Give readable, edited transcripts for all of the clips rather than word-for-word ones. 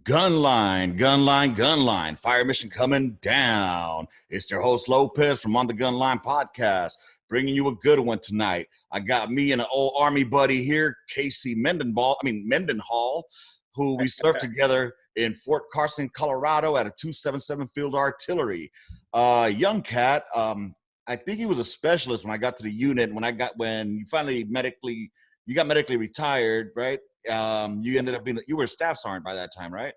Gunline. Fire mission coming down. It's your host Lopez from On the Gunline podcast, bringing you a good one tonight. I got me and an old Army buddy here, Casey Mendenhall, who we served together in Fort Carson, Colorado at a 277 Field Artillery. Young cat. I think he was a specialist when I got to the unit. When you finally got medically retired, right? You ended up you were a staff sergeant by that time, right?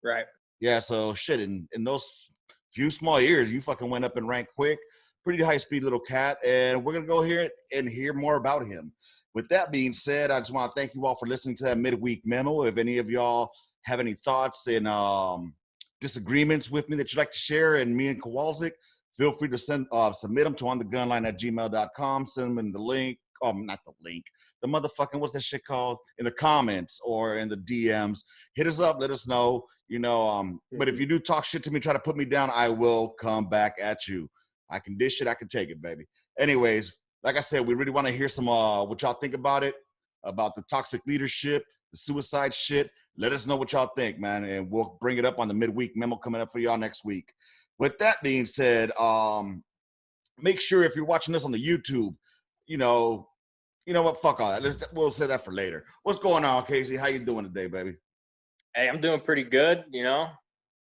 Right. Yeah, so shit, in those few small years, you fucking went up in rank quick. Pretty high-speed little cat, and we're going to go here and hear more about him. With that being said, I just want to thank you all for listening to that midweek memo. If any of y'all have any thoughts and disagreements with me that you'd like to share, and me and Kowalczyk, feel free to submit them to onthegunline@gmail.com. Send them in the link. Not the link. The motherfucking, what's that shit called? In the comments or in the DMs. Hit us up. Let us know. But if you do talk shit to me, try to put me down, I will come back at you. I can dish it. I can take it, baby. Anyways, like I said, we really want to hear some what y'all think about it, about the toxic leadership, the suicide shit. Let us know what y'all think, man, and we'll bring it up on the midweek memo coming up for y'all next week. With that being said, make sure if you're watching this on the YouTube, you know what? Fuck all that. We'll say that for later. What's going on, Casey? How you doing today, baby? Hey, I'm doing pretty good.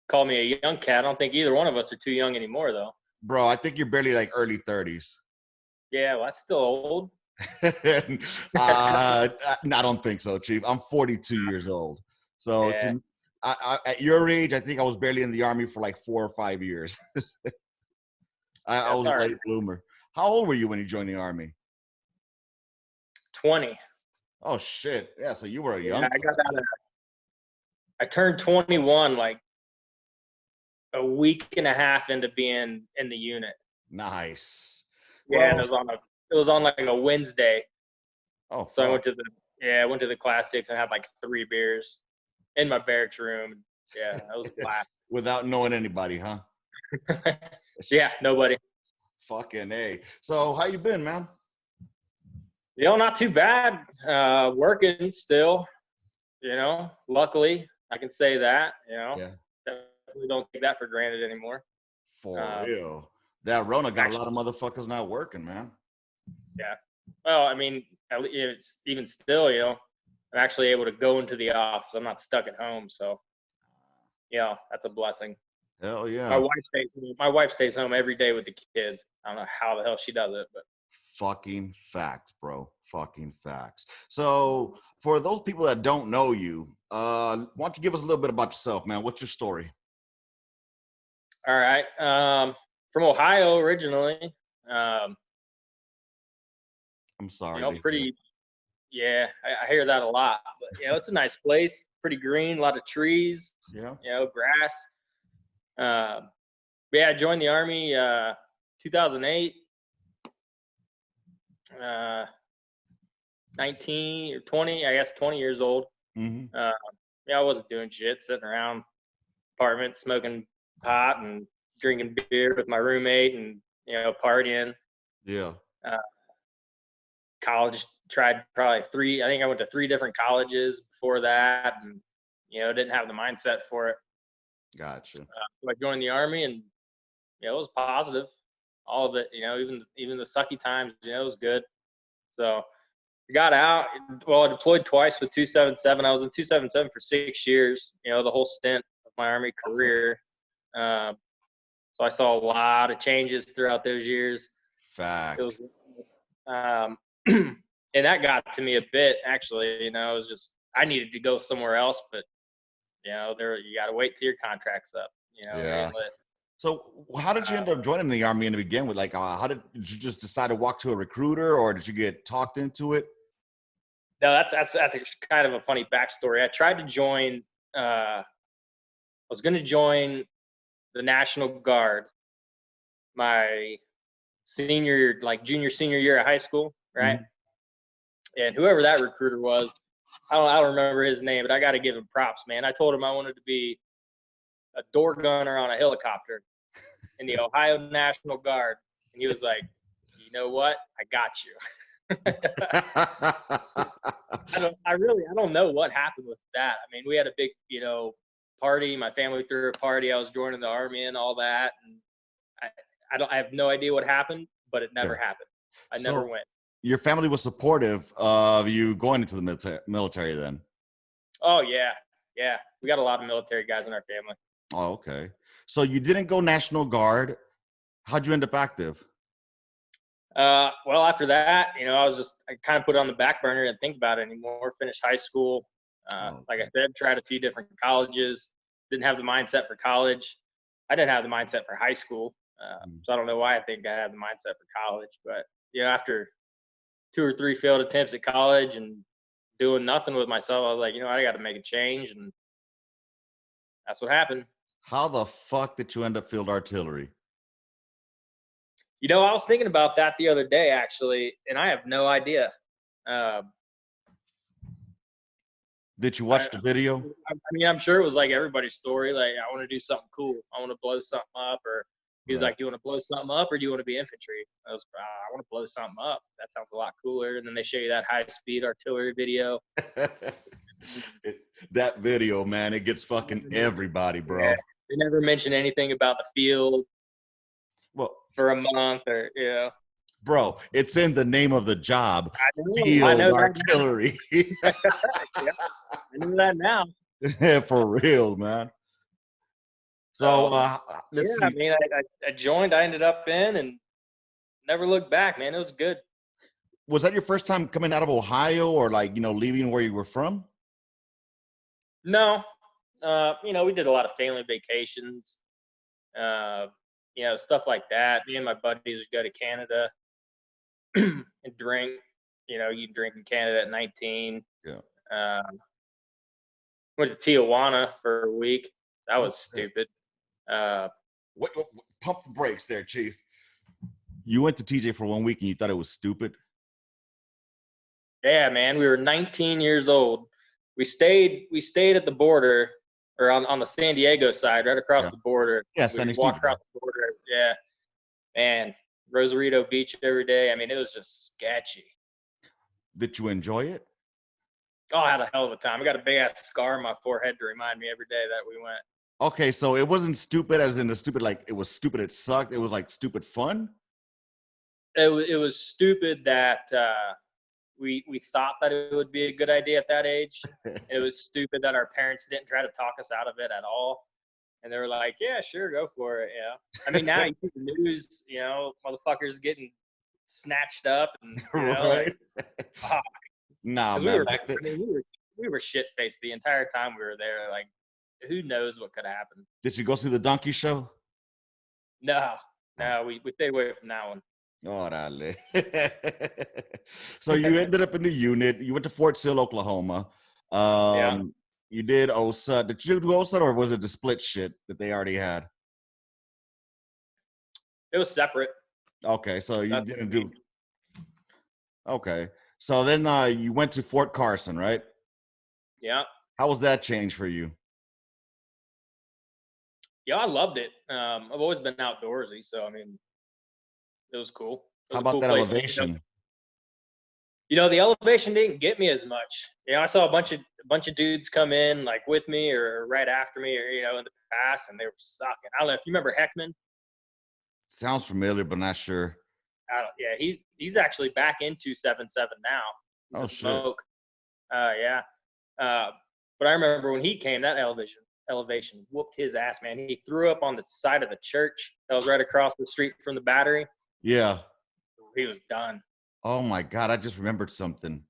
Call me a young cat. I don't think either one of us are too young anymore, though. Bro, I think you're barely like early 30s. Yeah, well, that's still old. I don't think so, Chief. I'm 42 years old. So yeah. At your age, I think I was barely in the Army for like 4 or 5 years. I was a late bloomer. How old were you when you joined the Army? 20. Oh, shit. Yeah, so you were a young I turned 21 like a week and a half into being in the unit. Nice. Yeah, and it was on like a Wednesday. Oh, so I went to the classics and had like 3 beers in my barracks room. Yeah, that was a blast. Without knowing anybody, huh? Yeah, nobody. Fucking A. So how you been, man? Not too bad. Working still, luckily I can say that, Yeah. Definitely don't take that for granted anymore. For real. That Rona got a lot of motherfuckers not working, man. Yeah. Well, I mean, even still, I'm actually able to go into the office. I'm not stuck at home. So, that's a blessing. Hell yeah. My wife stays home every day with the kids. I don't know how the hell she does it, but. Fucking facts, bro. Fucking facts. So for those people that don't know you, why don't you give us a little bit about yourself, man? What's your story? All right. From Ohio originally. I'm sorry. Yeah, I hear that a lot. But, it's a nice place. Pretty green, a lot of trees. Yeah. Grass. I joined the Army 2008. 19 or 20, I guess 20 years old. Mm-hmm. I wasn't doing shit, sitting around apartment smoking pot and drinking beer with my roommate and partying. Yeah. College, tried probably I think I went to 3 different colleges before that, and didn't have the mindset for it. Gotcha. So I joined the Army, and it was positive, all of it. Even the sucky times, it was good. So I got out. Well, I deployed twice with 277. I was in 277 for 6 years, the whole stint of my Army career. So I saw a lot of changes throughout those years. Fact. It was, and that got to me a bit, actually. It was just, I needed to go somewhere else, but, you got to wait till your contract's up, Yeah. enlist. So how did you end up joining the Army to begin with? Like, how did you just decide to walk to a recruiter, or did you get talked into it? No, that's a kind of a funny backstory. I tried to join. I was going to join the National Guard my junior, senior year of high school, right? Mm-hmm. And whoever that recruiter was, I don't remember his name, but I got to give him props, man. I told him I wanted to be a door gunner on a helicopter in the Ohio National Guard, and he was like, "You know what? I got you." I don't know what happened with that. I mean, we had a big, party. My family threw a party. I was joining the army and all that. And I have no idea what happened, but it never Yeah. happened. I never So went. your family was supportive of you going into the military then? Oh yeah, yeah. We got a lot of military guys in our family. Oh, okay. So you didn't go National Guard. How'd you end up active? Well, after that, I kind of put it on the back burner and think about it anymore. Finished high school. Oh, Like I okay. said, tried a few different colleges. Didn't have the mindset for college. I didn't have the mindset for high school. So I don't know why I think I had the mindset for college. But after 2 or 3 failed attempts at college and doing nothing with myself, I was like, I got to make a change, and that's what happened. How the fuck did you end up field artillery? I was thinking about that the other day actually, and I have no idea. Uh, Did you I, watch the video? I'm sure it was like everybody's story. Like, I want to do something cool. I want to blow something up. Or he was Right. like, "Do you want to blow something up, or do you want to be infantry?" I was, "I want to blow something up. That sounds a lot cooler." And then they show you that high-speed artillery video. That video, man, it gets fucking everybody, Yeah, bro. they never mention anything about the field Well, for a month, or bro, it's in the name of the job, I know field that artillery. now. Yeah, I know that now. For real, man. So So let's I see. mean, I joined. I ended up in and never looked back, man. It was good. Was that your first time coming out of Ohio, or like leaving where you were from? No, we did a lot of family vacations, uh, stuff like that. Me and my buddies would go to Canada and drink. You drink in Canada at 19. Yeah. Um, Went to Tijuana for a week. That was Okay. stupid. Uh, What, pump the brakes there, Chief. You went to TJ for 1 week and you thought it was stupid? yeah, man, we were 19 years old. We stayed at the border, or on the San Diego side, right across Yeah. the border. Yeah, We San walked Ysidro. across the border. Yeah, man, Rosarito Beach every day. I mean, it was just sketchy. Did you enjoy it? Oh, I had a hell of a time. I got a big ass scar on my forehead to remind me every day that we went. Okay, so it wasn't stupid as in the stupid, like it was stupid, it sucked. It was like stupid fun. It was stupid that we thought that it would be a good idea at that age. It was stupid that our parents didn't try to talk us out of it at all. And they were like, "Yeah, sure, go for it." Yeah. I mean, now you see the news, motherfuckers getting snatched up, and Right? because Nah, we man. were, Back then, I mean, we were shit faced the entire time we were there. Like, who knows what could happen? did you go see the donkey show? No, Oh, no, we stayed away from that one. orale. So you ended up in the unit. You went to Fort Sill, Oklahoma. Yeah, You did OSA. Did you do OSA, or was it the split shit that they already had? it was separate. Okay, so you That's didn't do. Okay, so then you went to Fort Carson, right? Yeah. How was that change for you? Yeah, I loved it. I've always been outdoorsy, so I mean, it was cool. It How was a about cool that place. elevation? The elevation didn't get me as much. I saw a bunch of dudes come in like with me or right after me, or in the past, and they were sucking. I don't know if you remember Heckman. Sounds familiar, but not sure. Yeah, he's actually back into 7-7 now. He's Oh a shit. smoke. Yeah. But I remember when he came, that elevation whooped his ass, man. He threw up on the side of the church that was right across the street from the battery. Yeah. He was done. Oh my god, I just remembered something.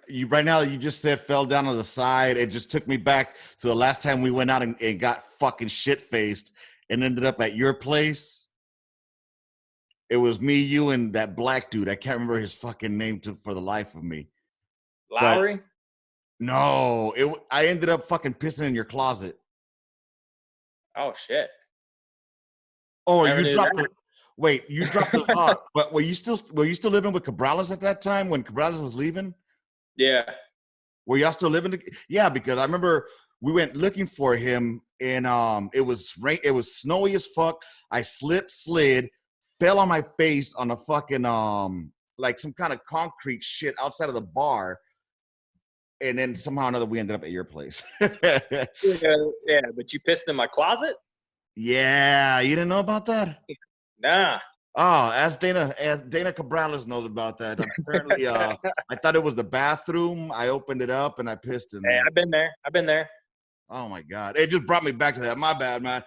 You right now. You just said fell down on the side. It just took me back to the last time we went out and got fucking shit faced and ended up at your place. It was me, you, and that black dude. I can't remember his fucking name for the life of me. But Lowry? no, I ended up fucking pissing in your closet. Oh shit. Oh, Never you knew dropped that. it. Wait, you dropped us off. But were you still living with Cabrales at that time when Cabrales was leaving? Yeah. Were y'all still living? Yeah, because I remember we went looking for him, and it was rain. It was snowy as fuck. I slid, fell on my face on a fucking like some kind of concrete shit outside of the bar, And then somehow or another, we ended up at your place. Yeah, but you pissed in my closet? Yeah, you didn't know about that? Nah. Oh, as Dana Cabrales knows about that. Apparently, I thought it was the bathroom. I opened it up and I pissed in Hey, there. I've been there. I've been there. Oh my god! It just brought me back to that. My bad, man.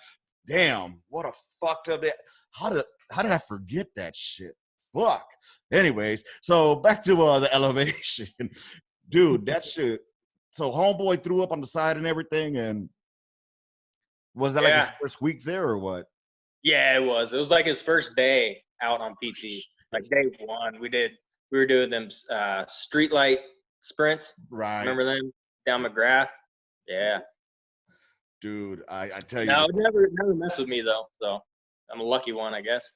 Damn, what a fucked up day. How did I forget that shit? Fuck. Anyways, so back to the elevation, dude. That shit. So homeboy threw up on the side and everything, and was that like his Yeah. first week there or what? Yeah, it was. It was like his first day out on PT. Like day one, we were doing them street light sprints. Right, Remember them down McGrath? Yeah. dude. I tell you No, this. it never messed with me though. So I'm a lucky one, I guess.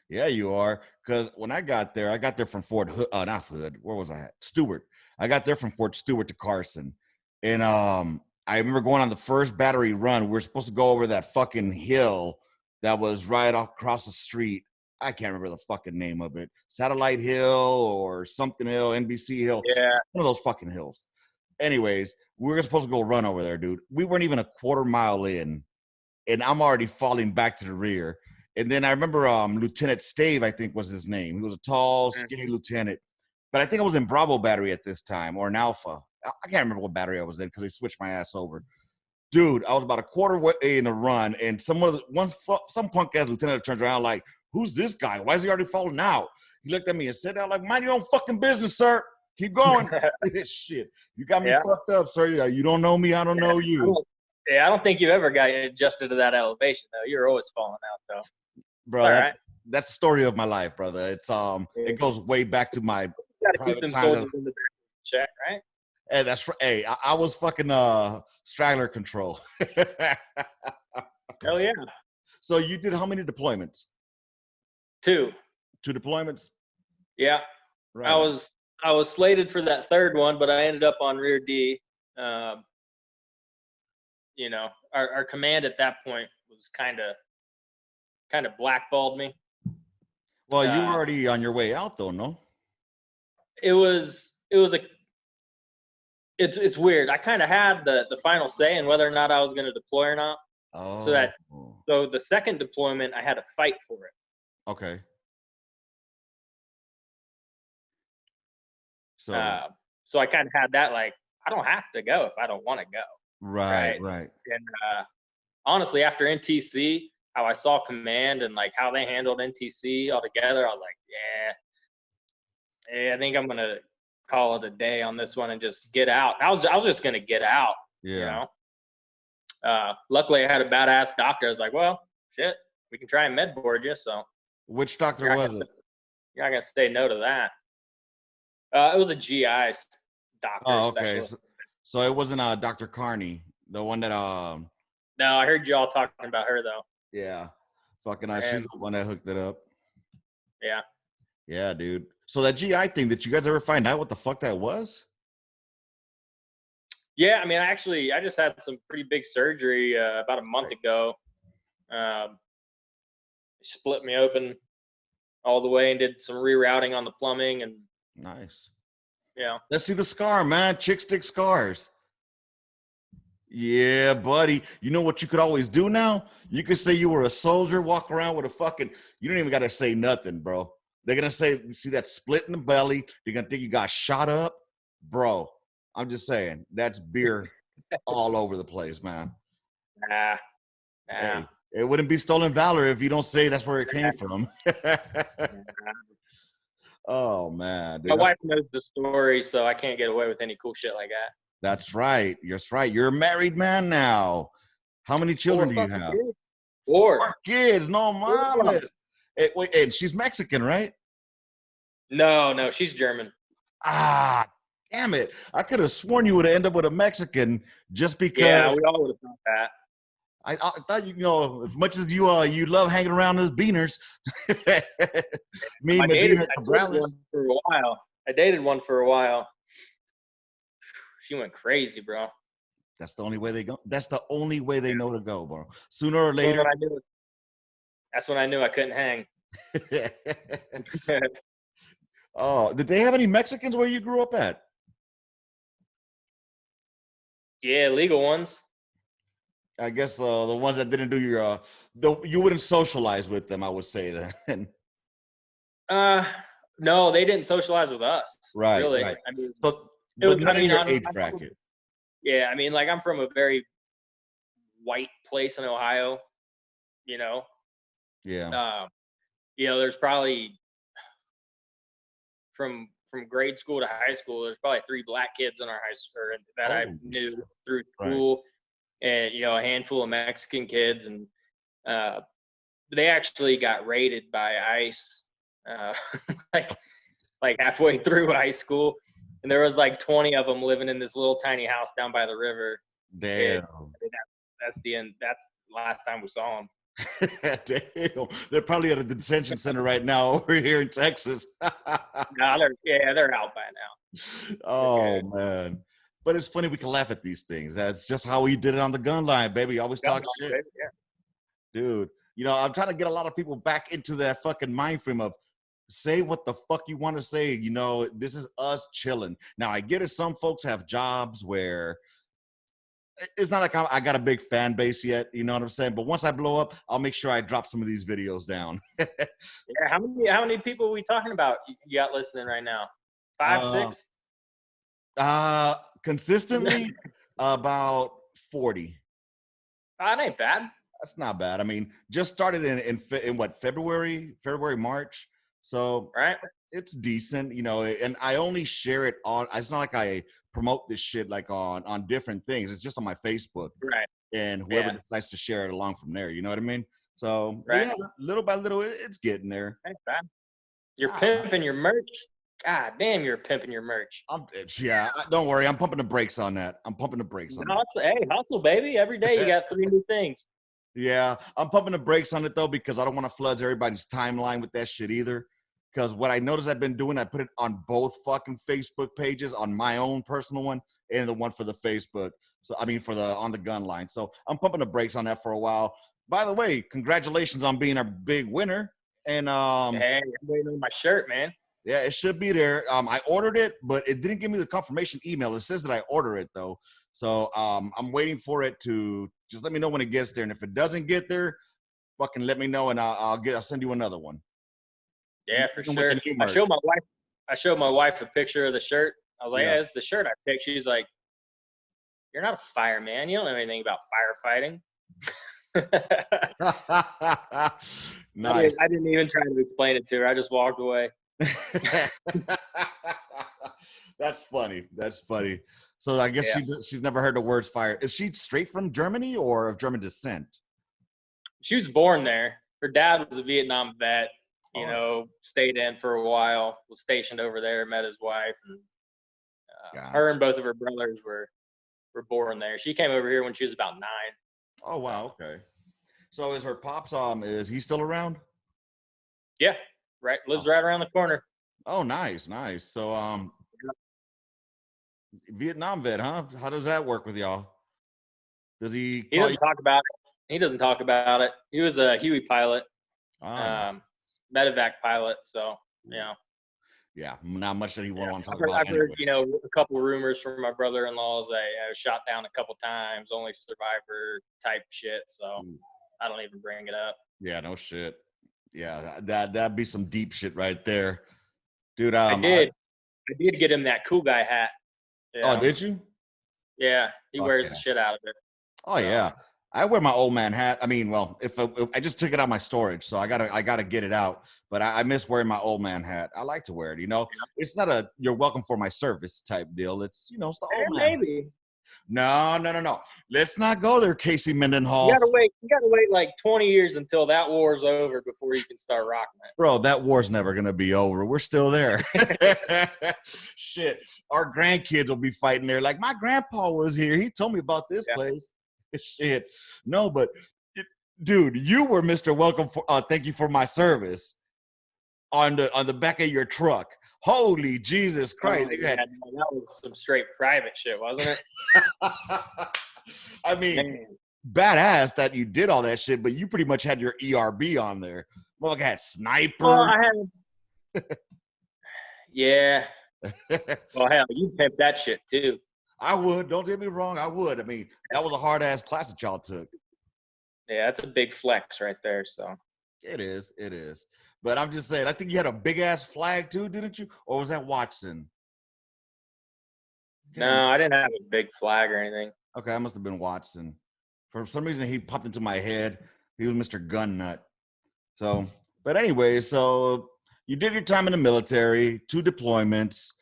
Yeah, you are. Because when I got there from Fort Hood, not Hood. Where was I at? Stewart. I got there from Fort Stewart to Carson, and I remember going on the first battery run. We were supposed to go over that fucking hill that was right across the street. I can't remember the fucking name of it. Satellite Hill or something hill, NBC Hill. Yeah. One of those fucking hills. Anyways, we were supposed to go run over there, dude. We weren't even a quarter mile in, and I'm already falling back to the rear. And then I remember Lieutenant Stave, I think was his name. He was a tall, skinny lieutenant. But I think I was in Bravo battery at this time, or an Alpha. I can't remember what battery I was in because they switched my ass over. Dude, I was about a quarter way in the run, and some punk ass lieutenant turns around like, "Who's this guy? Why is he already falling out?" He looked at me and said, "Like, mind your own fucking business, sir. Keep going." Shit, you got me fucked up, sir. You don't know me, I don't know you. I don't think you ever got adjusted to that elevation though. You're always falling out though. Bro, that's the story of my life, brother. It's it goes way back to my gotta keep them soldiers in the check, right? Hey, that's right. Hey, I was fucking straggler control. Hell yeah. So you did how many deployments? 2. 2 deployments? Yeah. Right. I was slated for that third one, but I ended up on rear D. You know, our command at that point was kind of blackballed me. Well, you were already on your way out though, no? It's weird. I kind of had the final say in whether or not I was going to deploy or not. Oh. So the second deployment, I had to fight for it. Okay. So I kind of had that like, I don't have to go if I don't want to go. Right. And honestly, after NTC, how I saw command and like how they handled NTC altogether, I was like, yeah, I think I'm gonna call it a day on this one and just get out. I was just gonna get out. Yeah. You know. Luckily, I had a badass doctor. I was like, well, shit, we can try and med board you. So. Which doctor was it? You're not gonna say no to that. It was a GI doctor. Oh, okay. So it wasn't Dr. Carney, the one that No, I heard y'all talking about her though. Yeah, fucking she's the one that hooked it up. Yeah. Yeah, dude. So that GI thing, did you guys ever find out what the fuck that was? Yeah, I mean, I just had some pretty big surgery about a month ago. Split me open all the way and did some rerouting on the plumbing and. Nice. Yeah. Let's see the scar, man. Chick stick scars. Yeah, buddy. You know what you could always do now? You could say you were a soldier, walk around with a fucking. You don't even got to say nothing, bro. They're gonna say, see that split in the belly. They're gonna think you got shot up, bro. I'm just saying that's beer all over the place, man. Nah. Hey, it wouldn't be stolen valor if you don't say that's where it came from. Oh man, dude, my wife knows the story, so I can't get away with any cool shit like that. That's right. That's right. You're a married man now. How many children do you have? Kids. 4 kids. No mames. Wait, and she's Mexican, right? No, she's German. Ah, damn it. I could have sworn you would have ended up with a Mexican just because. Yeah, we all would have thought that. I thought you know, as much as you love hanging around those beaners. Me, I dated one for a while. I dated one for a while. She went crazy, bro. That's the only way they go. That's the only way they know to go, bro. Sooner or later. That's when I knew I couldn't hang. Oh, did they have any Mexicans where you grew up at? Yeah, legal ones. I guess the ones that didn't do your you wouldn't socialize with them. I would say then. Uh, no, they didn't socialize with us. Right, Really. right. I mean, So, it was. but I none in mean, your age I'm from, bracket. yeah. I mean, like I'm from a very white place in Ohio. You know, Yeah. um, there's probably from grade school to high school, there's probably 3 black kids in our high school that I Holy knew shit. through Right. school, and a handful of Mexican kids, and uh, they actually got raided by ICE, uh, like like halfway through high school, and there was like 20 of them living in this little tiny house down by the river. And Damn. that's the end. That's the last time we saw them. Damn. They're probably at a detention center right now over here in Texas. No, they're out by now. They're Oh good. man. But it's funny we can laugh at these things. That's just how we did it on the gun line, baby. Always Gun talk line, shit. baby, yeah. Dude. I'm trying to get a lot of people back into that fucking mind frame of say what the fuck you want to say. This is us chilling. Now I get it. Some folks have jobs where it's not like I got a big fan base yet. You know what I'm saying? But once I blow up, I'll make sure I drop some of these videos down. Yeah, how many people are we talking about you got listening right now? Five, uh, 6? Consistently about 40. That ain't bad. That's not bad. I mean, just started in what, February, March. So Right? it's decent, and I only share it on, it's not like I promote this shit like on different things. It's just on my Facebook, Right. and whoever Yeah. decides to share it along from there, you know what I mean? So, but Right. yeah, little by little, it's getting there. Ain't bad. You're Ah, pimping your merch. God damn, you're pimping your merch. don't worry. I'm pumping the brakes on that. No, hey, hustle, baby. Every day you got 3 new things. Yeah, I'm pumping the brakes on it though because I don't want to flood everybody's timeline with that shit either. Because what I noticed I've been doing, I put it on both fucking Facebook pages, on my own personal one and the one for the Facebook. So I mean for the on the gun line. So I'm pumping the brakes on that for a while. By the way, congratulations on being a big winner. And Hey, I'm waiting on my shirt, man. yeah, it should be there. I ordered it, but it didn't give me the confirmation email. It says that I order it though. So I'm waiting for it to just let me know when it gets there. And if it doesn't get there, fucking let me know and I'll send you another one. Yeah, for Even with sure. the new I merch. showed my wife a picture of the shirt. I was like, Yeah. "Yeah, it's the shirt I picked." She's like, "You're not a fireman. You don't know anything about firefighting." Nice. I didn't even try to explain it to her. I just walked away. That's funny. That's funny. So I guess Yeah. she's never heard the words fire. Is she straight from Germany or of German descent? She was born there. Her dad was a Vietnam vet, Oh, stayed in for a while, was stationed over there, met his wife, and her gotcha. and both of her brothers were born there. She came over here when she was about 9. Oh So wow, okay. So is her pops is he still around? yeah, right, lives right around the corner. Oh, nice, nice. So Vietnam vet, huh? How does that work with y'all? Does he He call you? doesn't talk about it. He doesn't talk about it. He was a Huey pilot, Oh, nice. um, medevac pilot. So Yeah, not much that he won't yeah, want to talk I've heard, about I've heard anyway. a couple rumors from my brother-in-laws that I was shot down a couple times, only survivor type shit. So Ooh. I don't even bring it up. Yeah, no shit. Yeah, that'd be some deep shit right there, dude. I did. I did get him that cool guy hat. Oh, did you? Yeah, he Fuck wears the yeah. shit out of it. Oh So yeah. I wear my old man hat. I mean, well, if I just took it out of my storage, so I gotta get it out. But I miss wearing my old man hat. I like to wear it. It's not a "you're welcome for my service" type deal. It's the old man. maybe No. Let's not go there, Casey you Mendenhall. gotta wait. You gotta wait like 20 years until that war's over before you can start rocking Bro, that war's never gonna be over. We're still there. Shit, our grandkids will be fighting there. Like my grandpa was here. He told me about this it. place. Shit, no, but dude, you were Mr. Welcome for. Thank you for my service on the back of your truck. Holy Jesus Christ! Oh, yeah, that was some straight private shit, wasn't it? I mean, Man. badass that you did all that shit, but you pretty much had your ERB on there. Well, I had Well, sniper. I had. Yeah. Well, hell, you pimped that shit too. I would. Don't get me wrong. I would. I mean, that was a hard ass class that y'all took. Yeah, that's a big flex right there. So It is. It is. But I'm just saying, I think you had a big ass flag too, didn't you? Or was that Watson? Can't remember. no, I didn't have a big flag or anything. Okay, I must have been Watson. For some reason, he popped into my head. He was Mr. Gun Nut. So, but anyway, so you did your time in the military, 2 deployments.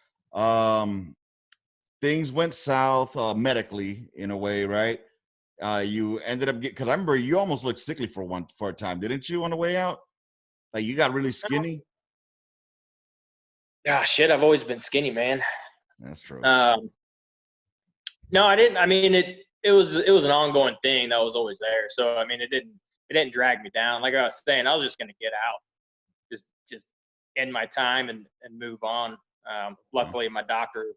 Things went south medically in a way, right? You ended up because I remember you almost looked sickly for a time, didn't you, on the way out? Like you got really skinny. Yeah, shit, I've always been skinny, man. That's true. No, I didn't. I mean, it was an ongoing thing that was always there. So I mean, it didn't drag me down. Like I was saying, I was just gonna get out, just end my time and move on. Luckily, my doctor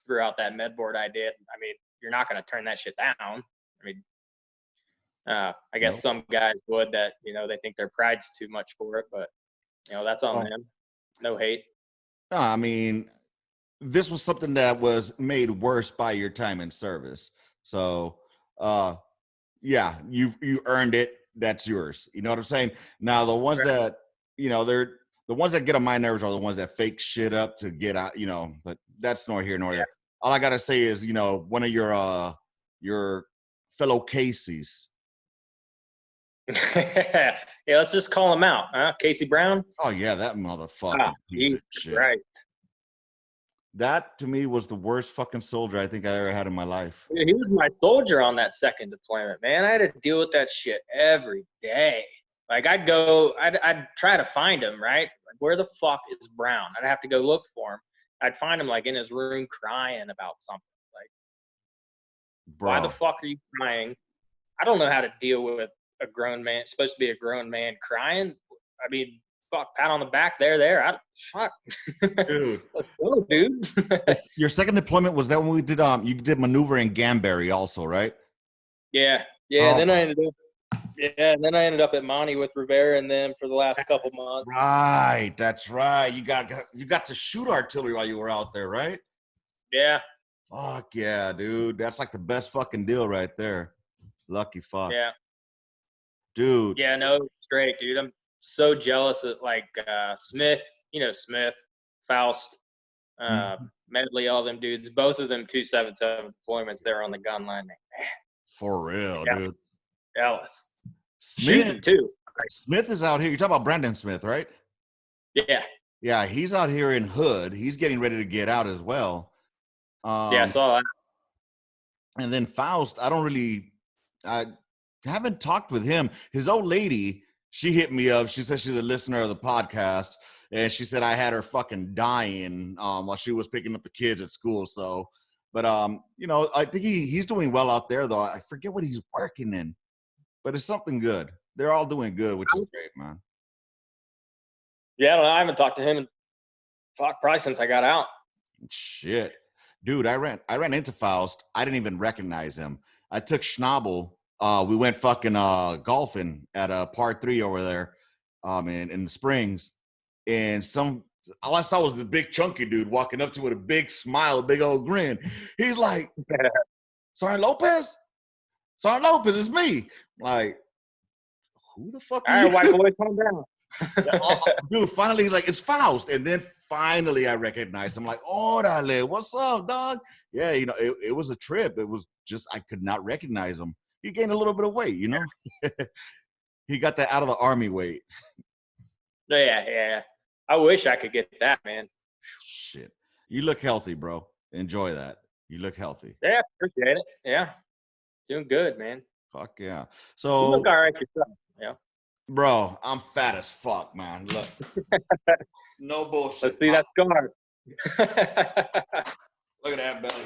threw out that med board I did. I mean, you're not gonna turn that shit down. I mean, I guess Nope. some guys would that they think their pride's too much for it, but that's on them. No hate. No, I mean, this was something that was made worse by your time in service. So, yeah, you earned it. That's yours. You know what I'm saying? Now, the ones that they're the ones that get on my nerves are the ones that fake shit up to get out. But that's nor here nor there. All I gotta say is, one of your fellow Casey's. Yeah, let's just call him out, huh? Casey Brown. Oh yeah, that motherfucking piece of shit. Right. That to me was the worst fucking soldier I think I ever had in my life. Dude, he was my soldier on that second deployment, man. I had to deal with that shit every day. Like I'd try to find him, right? Like, where the fuck is Brown? I'd have to go look for him. I'd find him like in his room crying about something. Like, Bro. why the fuck are you crying? I don't know how to deal with a grown man, supposed to be a grown man crying. I mean, fuck, pat on the back there. Fuck. Dude. Let's go, dude. Your second deployment was that when we did you did maneuver in Gamberry also, right? Yeah. Oh. And then I ended up at Monty with Rivera and them for the last couple months. Right, that's right. You got to shoot artillery while you were out there, right? Yeah. Fuck yeah, dude. That's like the best fucking deal right there. Lucky fuck. Yeah. Dude. Yeah, no, it's great, dude. I'm so jealous of like Smith, Smith, Faust, Medley, all them dudes. Both of them 277 deployments there on the Gunline. For real, dude. Jealous. Smith Shooting too. Smith is out here. You're talking about Brandon Smith, right? Yeah. Yeah, he's out here in Hood. He's getting ready to get out as well. Yeah, I saw that. And then Faust, I haven't talked with him. His old lady, she hit me up. She said she's a listener of the podcast. And she said I had her fucking dying while she was picking up the kids at school. So, but I think he's doing well out there though. I forget what he's working in, but it's something good. They're all doing good, which is great, man. Yeah, I haven't talked to him in probably since I got out. Shit. Dude, I ran into Faust. I didn't even recognize him. I took Schnabel. We went fucking golfing at a par 3 over there in the Springs. And all I saw was this big chunky dude walking up to with a big smile, a big old grin. He's like, Sergeant Lopez? Sergeant Lopez, it's me. Like, who the fuck are you? All right, white boy, calm down. Dude, finally he's like, it's Faust. And then finally I recognized him. Like, orale, what's up, dog? Yeah, it was a trip. It was just I could not recognize him. He gained a little bit of weight, He got that out of the army weight. Yeah. I wish I could get that, man. Shit. You look healthy, bro. Enjoy that. You look healthy. Yeah, appreciate it. Yeah. Doing good, man. Fuck yeah. So you look all right yourself. Yeah. Bro, I'm fat as fuck, man. Look. No bullshit. Let's see that scar. Look at that belly.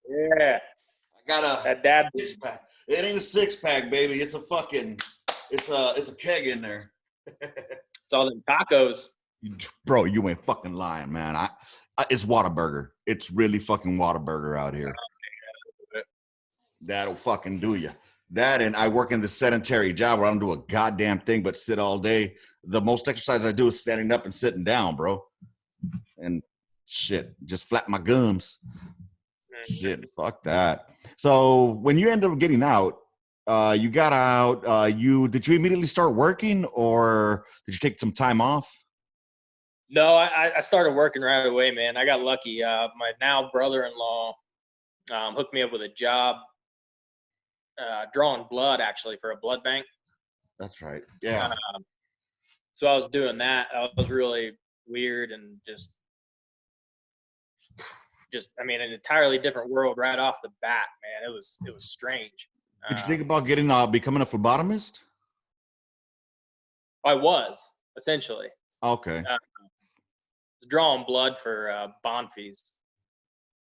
Yeah. I got that dad 6-pack. It ain't a 6-pack, baby. It's a keg in there. It's all them tacos. Bro, you ain't fucking lying, man. It's Whataburger. It's really fucking Whataburger out here. That'll fucking do you. That, and I work in the sedentary job where I don't do a goddamn thing but sit all day. The most exercise I do is standing up and sitting down, bro. And shit, just flap my gums. Shit, fuck that. So when you ended up getting out, you got out. Did you immediately start working, or did you take some time off? No, I started working right away, man. I got lucky. My now brother-in-law hooked me up with a job drawing blood, actually, for a blood bank. That's right. Yeah. So I was doing that. I was really weird and just I mean, an entirely different world right off the bat, man. It was strange. Did you think about becoming a phlebotomist? I was essentially Okay. drawing blood for bond fees,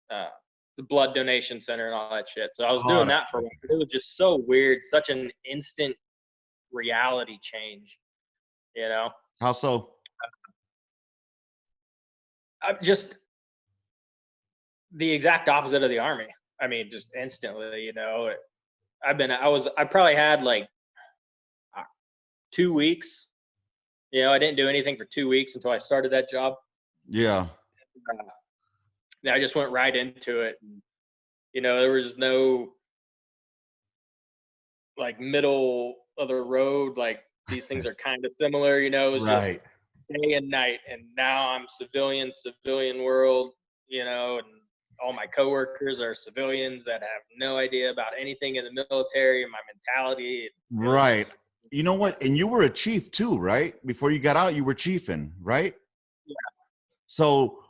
the blood donation center and all that shit. So I was doing that for a while. It was just so weird, such an instant reality change, you know. How so? I'm just the exact opposite of the army. I mean, just instantly, you know. I probably had like 2 weeks. You know, I didn't do anything for 2 weeks until I started that job. Yeah. I just went right into it. And, you know, there was no like middle of the road. Like these things are kind of similar, you know, it was just day and night. And now I'm civilian world, you know, and all my coworkers are civilians that have no idea about anything in the military and my mentality. Right. You know what? And you were a chief too, right? Before you got out, you were chiefing, right? Yeah. So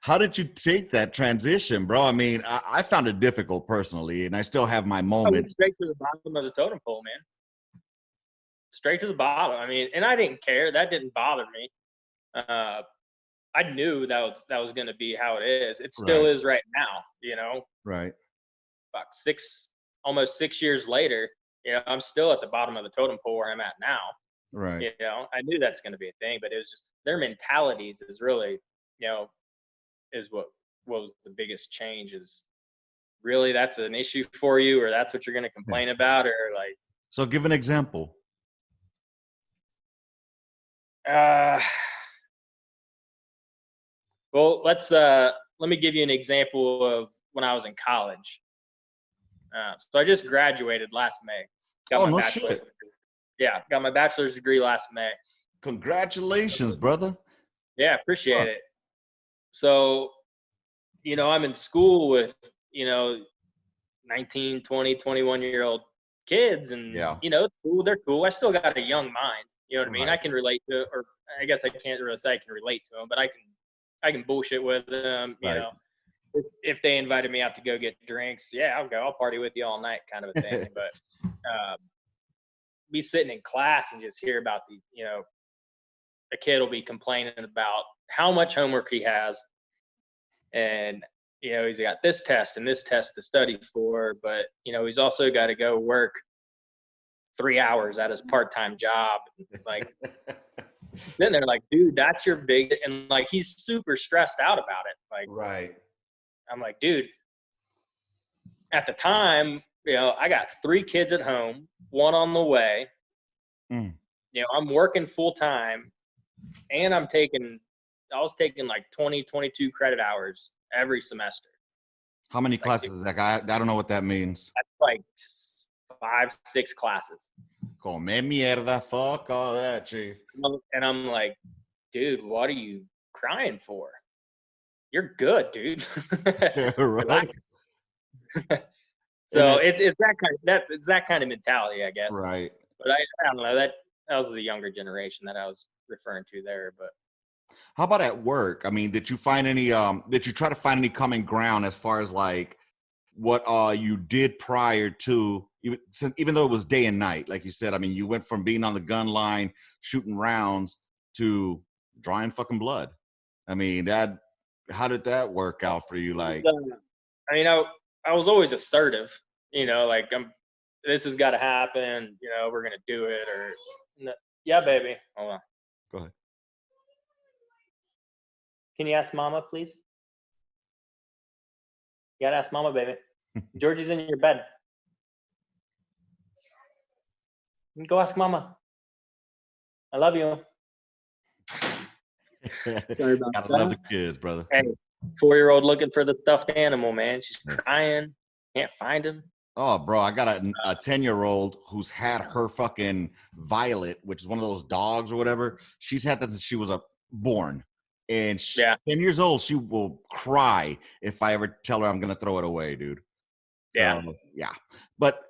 how did you take that transition, bro? I mean, I found it difficult personally, and I still have my I went moments. straight to the bottom of the totem pole, man. Straight to the bottom. I mean, and I didn't care. That didn't bother me. I knew that was going to be how it is. It still is right now, you know. Right. About almost 6 years later, you know, I'm still at the bottom of the totem pole where I'm at now. Right. You know, I knew that's going to be a thing, but it was just their mentalities is really, you know, is what was the biggest change. Is really that's an issue for you, or that's what you're going to complain about, or like. So give an example. Well, let me give you an example of when I was in college. So I just graduated last May. Got my bachelor's. Shit. Yeah, got my bachelor's degree last May. Congratulations, brother. Yeah, appreciate it. So, you know, I'm in school with, you know, 19, 20, 21-year-old kids, and you know, it's cool. They're cool. I still got a young mind. You know what I mean? I can relate to, or I guess I can't really say I can relate to them, but I can bullshit with them. You know, if they invited me out to go get drinks, yeah, I'll go. I'll party with you all night, kind of a thing. But be sitting in class and just hear about you know, a kid will be complaining about how much homework he has, and you know, he's got this test and this test to study for, but you know, he's also got to go work 3 hours at his part-time job. Like, then they're like, dude, that's your big, and like, he's super stressed out about it. Like, I'm like, dude, at the time, you know, I got 3 kids at home, 1 on the way. You know, I'm working full time, and I was taking like 20, 22 credit hours every semester. How many classes is that? I don't know what that means. That's like 5, 6 classes. Come mierda, fuck all that, chief. And I'm like, dude, what are you crying for? You're good, dude. Right. So it's that kind of mentality, I guess. Right. But I don't know, that was the younger generation that I was referring to there. But how about at work? I mean, did you find any did you try to find any common ground as far as like what you did prior to, even though it was day and night, like you said? I mean, you went from being on the gun line shooting rounds to drawing fucking blood. I mean, how did that work out for you? Like, I mean, I was always assertive, you know, like this has got to happen, you know, we're gonna do it, or yeah, baby. Hold on. Go ahead. Can you ask Mama, please? You gotta ask Mama, baby. Georgie's in your bed. Go ask Mama. I love you. Sorry about Gotta that. love the kids, brother. Hey, 4-year-old looking for the stuffed animal, man. She's crying. Can't find him. Oh, bro, I got a 10-year-old who's had her fucking Violet, which is one of those dogs or whatever. She's had that since she was born. And 10 years old, she will cry if I ever tell her I'm going to throw it away, dude. Yeah. So, yeah. But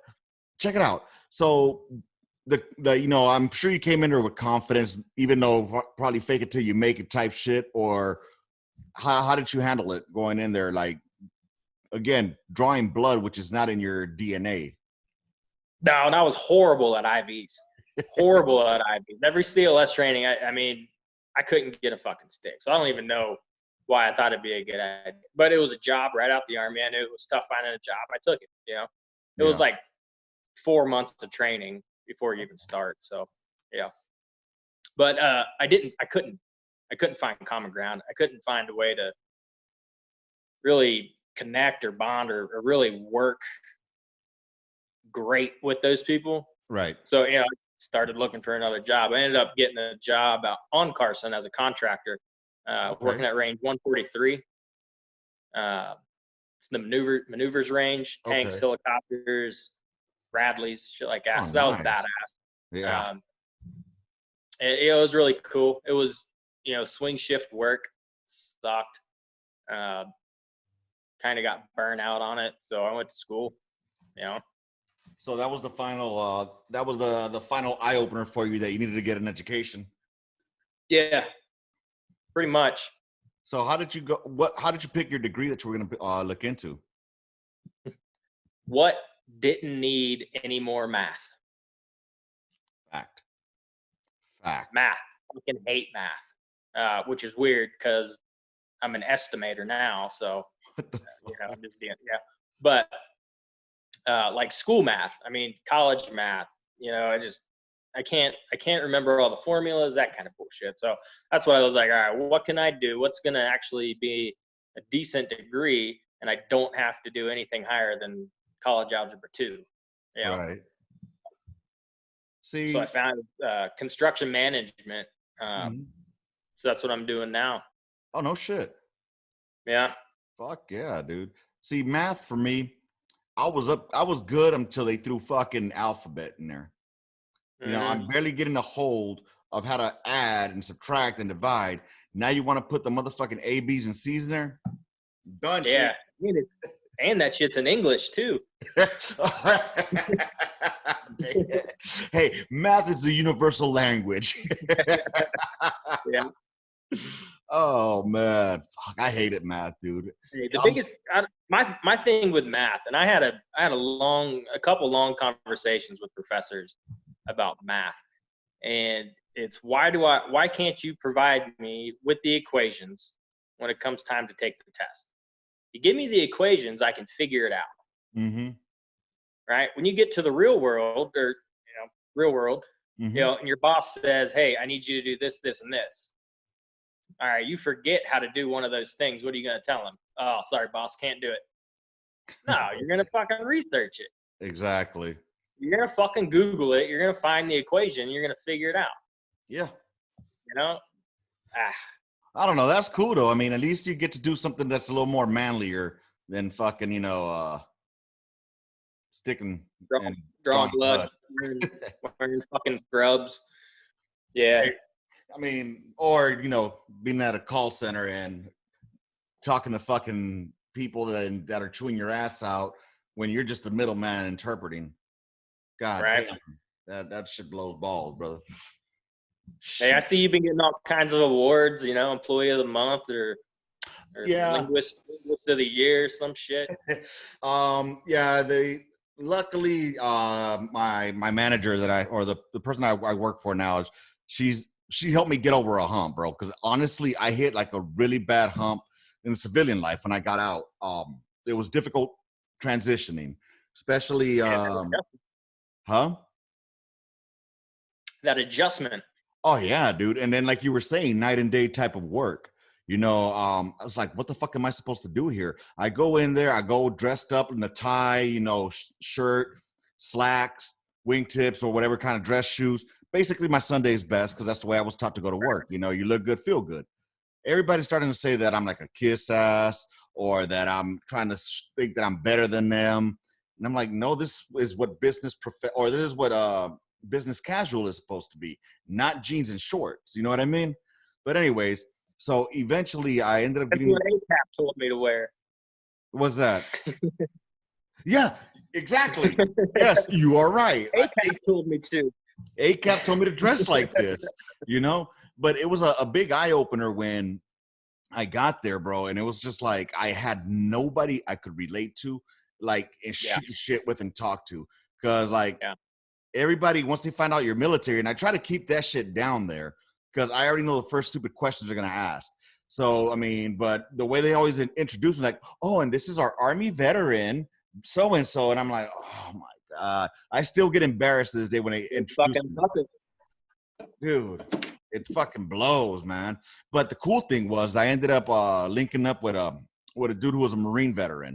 check it out. So, I'm sure you came in there with confidence, even though probably fake it till you make it type shit, or how did you handle it going in there? Like, again, drawing blood, which is not in your DNA. No, and I was horrible at IVs. Horrible at IVs. Every CLS training, I mean, I couldn't get a fucking stick. So I don't even know why I thought it'd be a good idea. But it was a job right out the Army. I knew it was tough finding a job. I took it, It was like 4 months of training before you even start. So, yeah. But I couldn't find common ground. I couldn't find a way to really connect or bond or really work great with those people. Right. So, I started looking for another job. I ended up getting a job out on Carson as a contractor, working at range 143. It's the maneuvers range, tanks, helicopters, Bradleys, shit like that. So that was badass. Yeah. It was really cool. It was, swing shift work. Sucked. Kind of got burnt out on it. So I went to school, So that was the final. That was the final eye opener for you that you needed to get an education. Yeah, pretty much. So how did you go? How did you pick your degree that you were going to look into? What didn't need any more math? Fact. Math. I fucking hate math, which is weird because I'm an estimator now. So, I'm just being But like school math, I mean, college math, I can't remember all the formulas, that kind of bullshit. So that's why I was like, all right, what can I do? What's going to actually be a decent degree? And I don't have to do anything higher than college algebra 2. Right. See, so I found construction management. So that's what I'm doing now. Oh, no shit. Yeah. Fuck yeah, dude. See, math for me, I was good until they threw fucking alphabet in there. I'm barely getting a hold of how to add and subtract and divide. Now you want to put the motherfucking A, B's, and C's in there? Done. Yeah. And that shit's in English too. Hey, math is a universal language. Yeah. Oh man, fuck, I hated math, dude. Hey, the biggest my thing with math, and I had a couple long conversations with professors about math, and it's why can't you provide me with the equations when it comes time to take the test? You give me the equations, I can figure it out. Mm-hmm. Right? When you get to the real world, and your boss says, "Hey, I need you to do this, this, and this." All right, you forget how to do one of those things. What are you going to tell them? Oh, sorry, boss, can't do it. No, you're going to fucking research it. Exactly. You're going to fucking Google it. You're going to find the equation. You're going to figure it out. Yeah. I don't know. That's cool, though. I mean, at least you get to do something that's a little more manlier than fucking, sticking and drawing blood, wearing fucking scrubs. Yeah. I mean, or, being at a call center and talking to fucking people that are chewing your ass out when you're just the middleman interpreting. God damn, that shit blows balls, brother. Hey, I see you've been getting all kinds of awards, Employee of the Month or Linguist of the Year, some shit. Luckily, my manager the person I work for now, she helped me get over a hump, bro. Because honestly, I hit like a really bad hump in the civilian life when I got out. It was difficult transitioning, especially, that adjustment. Oh yeah, dude. And then, like you were saying, night and day type of work. I was like, what the fuck am I supposed to do here? I go in there, I go dressed up in a tie, shirt, slacks, wingtips, or whatever kind of dress shoes. Basically my Sunday's best, because that's the way I was taught to go to work. You look good, feel good. everybody's starting to say that I'm like a kiss ass or that I'm trying to think that I'm better than them. And I'm like, no, this is what this is what business casual is supposed to be, not jeans and shorts. You know what I mean? But anyways, so eventually I ended up That's getting. what ACAP told me to wear. What's that? Yeah, exactly. Yes, you are right. ACAP told me to. ACAP told me to dress like this, you know? But it was a big eye opener when I got there, bro. And it was just like I had nobody I could relate to, like, and shoot the shit with and talk to. Because, like, everybody, once they find out you're military, and I try to keep that shit down there because I already know the first stupid questions they're going to ask. So, I mean, but the way they always introduce me, like, oh, and this is our Army veteran, so and so. And I'm like, oh my God. I still get embarrassed to this day when they introduce me. Dude, it fucking blows, man. But the cool thing was I ended up linking up with a dude who was a Marine veteran.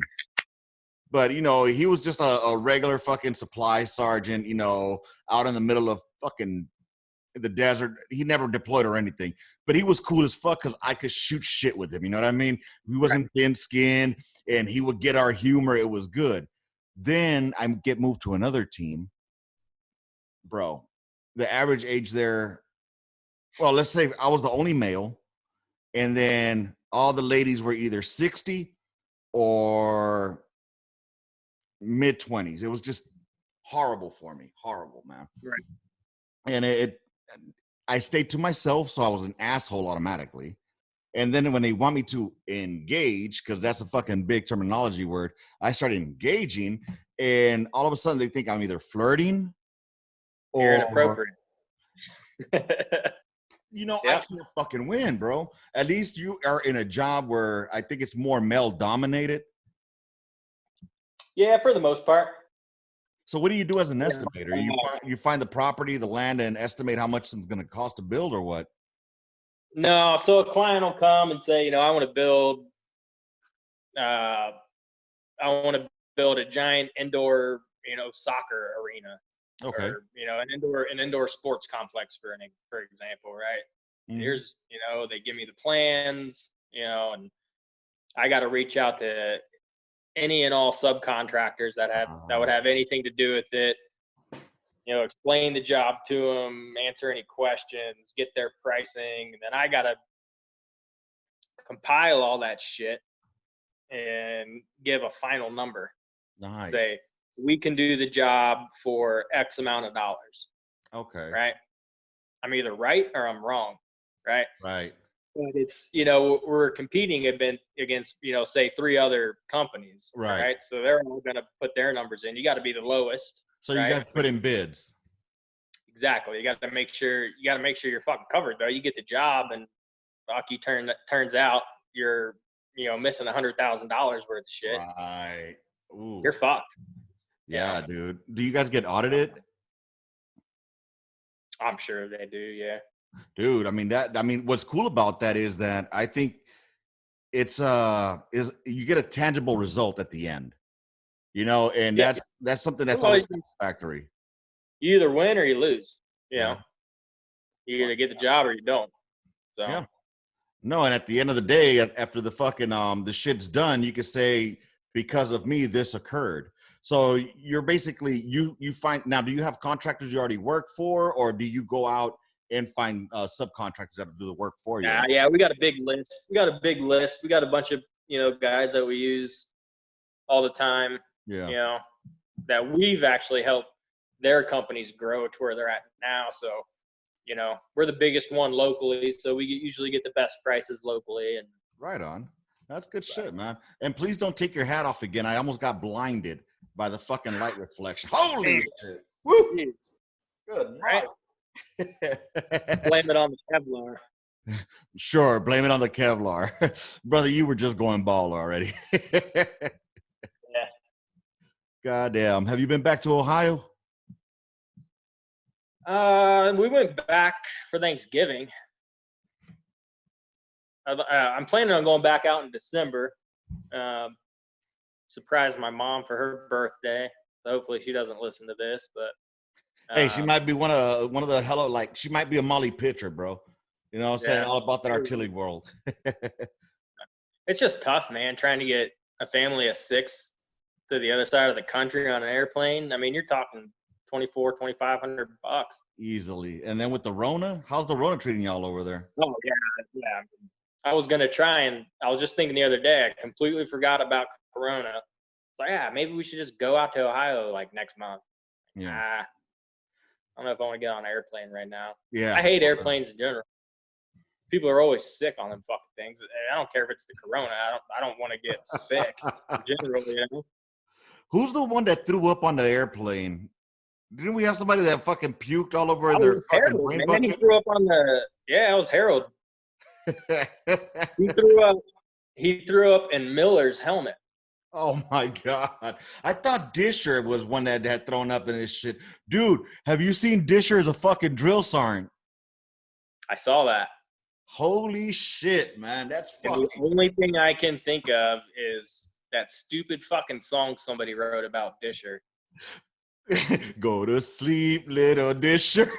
But, you know, he was just a regular fucking supply sergeant, you know, out in the middle of fucking the desert. He never deployed or anything. But he was cool as fuck because I could shoot shit with him. You know what I mean? He wasn't thin-skinned, and he would get our humor. It was good. Then I get moved to another team. Bro, the average age there, well, let's say I was the only male, and then all the ladies were either 60 or mid-20s. It was just horrible for me. Horrible, man. Right. And I stayed to myself, so I was an asshole automatically. And then when they want me to engage, because that's a fucking big terminology word, I started engaging, and all of a sudden they think I'm either flirting or you're inappropriate. You know, I can't fucking win, bro. At least you are in a job where I think it's more male dominated. Yeah, for the most part. So what do you do as an estimator? You find the property, the land, and estimate how much it's going to cost to build, or what? No, so a client will come and say, you know, I want to build a giant indoor, you know, soccer arena. Okay. Or, you know, an indoor sports complex for example, right? Mm-hmm. Here's, you know, they give me the plans, you know, and I got to reach out to any and all subcontractors that would have anything to do with it. You know, explain the job to them, answer any questions, get their pricing, and then I got to compile all that shit and give a final number. Nice. Say, we can do the job for X amount of dollars. Okay. Right? I'm either right or I'm wrong. Right? Right. But it's, you know, we're competing against, you know, say 3 other companies. Right? So they're all going to put their numbers in. You got to be the lowest. So you guys put in bids. Exactly. You got to make sure you're fucking covered, though. You get the job, and turns out you're, you know, missing $100,000 worth of shit. Right. Ooh. You're fucked. Yeah, dude. Do you guys get audited? I'm sure they do. Yeah. Dude, I mean, what's cool about that is that I think it's you get a tangible result at the end. You know, and that's something that's always satisfactory. You either win or you lose. You know, you either get the job or you don't. So. Yeah. No, and at the end of the day, after the fucking the shit's done, you could say, because of me, this occurred. So you're basically you find now. Do you have contractors you already work for, or do you go out and find subcontractors that do the work for you? Yeah, we got a big list. We got a bunch of, you know, guys that we use all the time. Yeah. You know, that we've actually helped their companies grow to where they're at now. So, you know, we're the biggest one locally, so we usually get the best prices locally. And right on. That's good shit, man. And please don't take your hat off again. I almost got blinded by the fucking light reflection. Holy shit. Woo! Jeez. Good. Right? Blame it on the Kevlar. Sure, blame it on the Kevlar. Brother, you were just going ball already. Yeah. Goddamn. Have you been back to Ohio? We went back for Thanksgiving. I'm planning on going back out in December. Surprise my mom for her birthday. So hopefully she doesn't listen to this, but hey, she might be one of the she might be a Molly pitcher, bro. You know what I'm saying? Yeah. All about that artillery world. It's just tough, man, trying to get a family of 6 to the other side of the country on an airplane. I mean, you're talking 2,400 $2,500. Easily. And then with the Rona, how's the Rona treating y'all over there? Oh yeah, yeah. I was gonna try, and I was just thinking the other day, I completely forgot about Corona. It's like, yeah, maybe we should just go out to Ohio like next month. Yeah. I don't know if I want to get on an airplane right now. Yeah. I hate airplanes in general. People are always sick on them fucking things. I don't care if it's the Corona. I don't want to get sick in general. You know? Who's the one that threw up on the airplane? Didn't we have somebody that fucking puked all over I their was fucking Harold, brain man. bucket? He threw up on the. Yeah, it was Harold. He threw up. He threw up in Miller's helmet. Oh my God. I thought Disher was one that had thrown up in his shit. Dude, have you seen Disher as a fucking drill sergeant? I saw that. Holy shit, man. That's And fucking. the only thing I can think of is that stupid fucking song somebody wrote about Disher. Go to sleep, little Disher.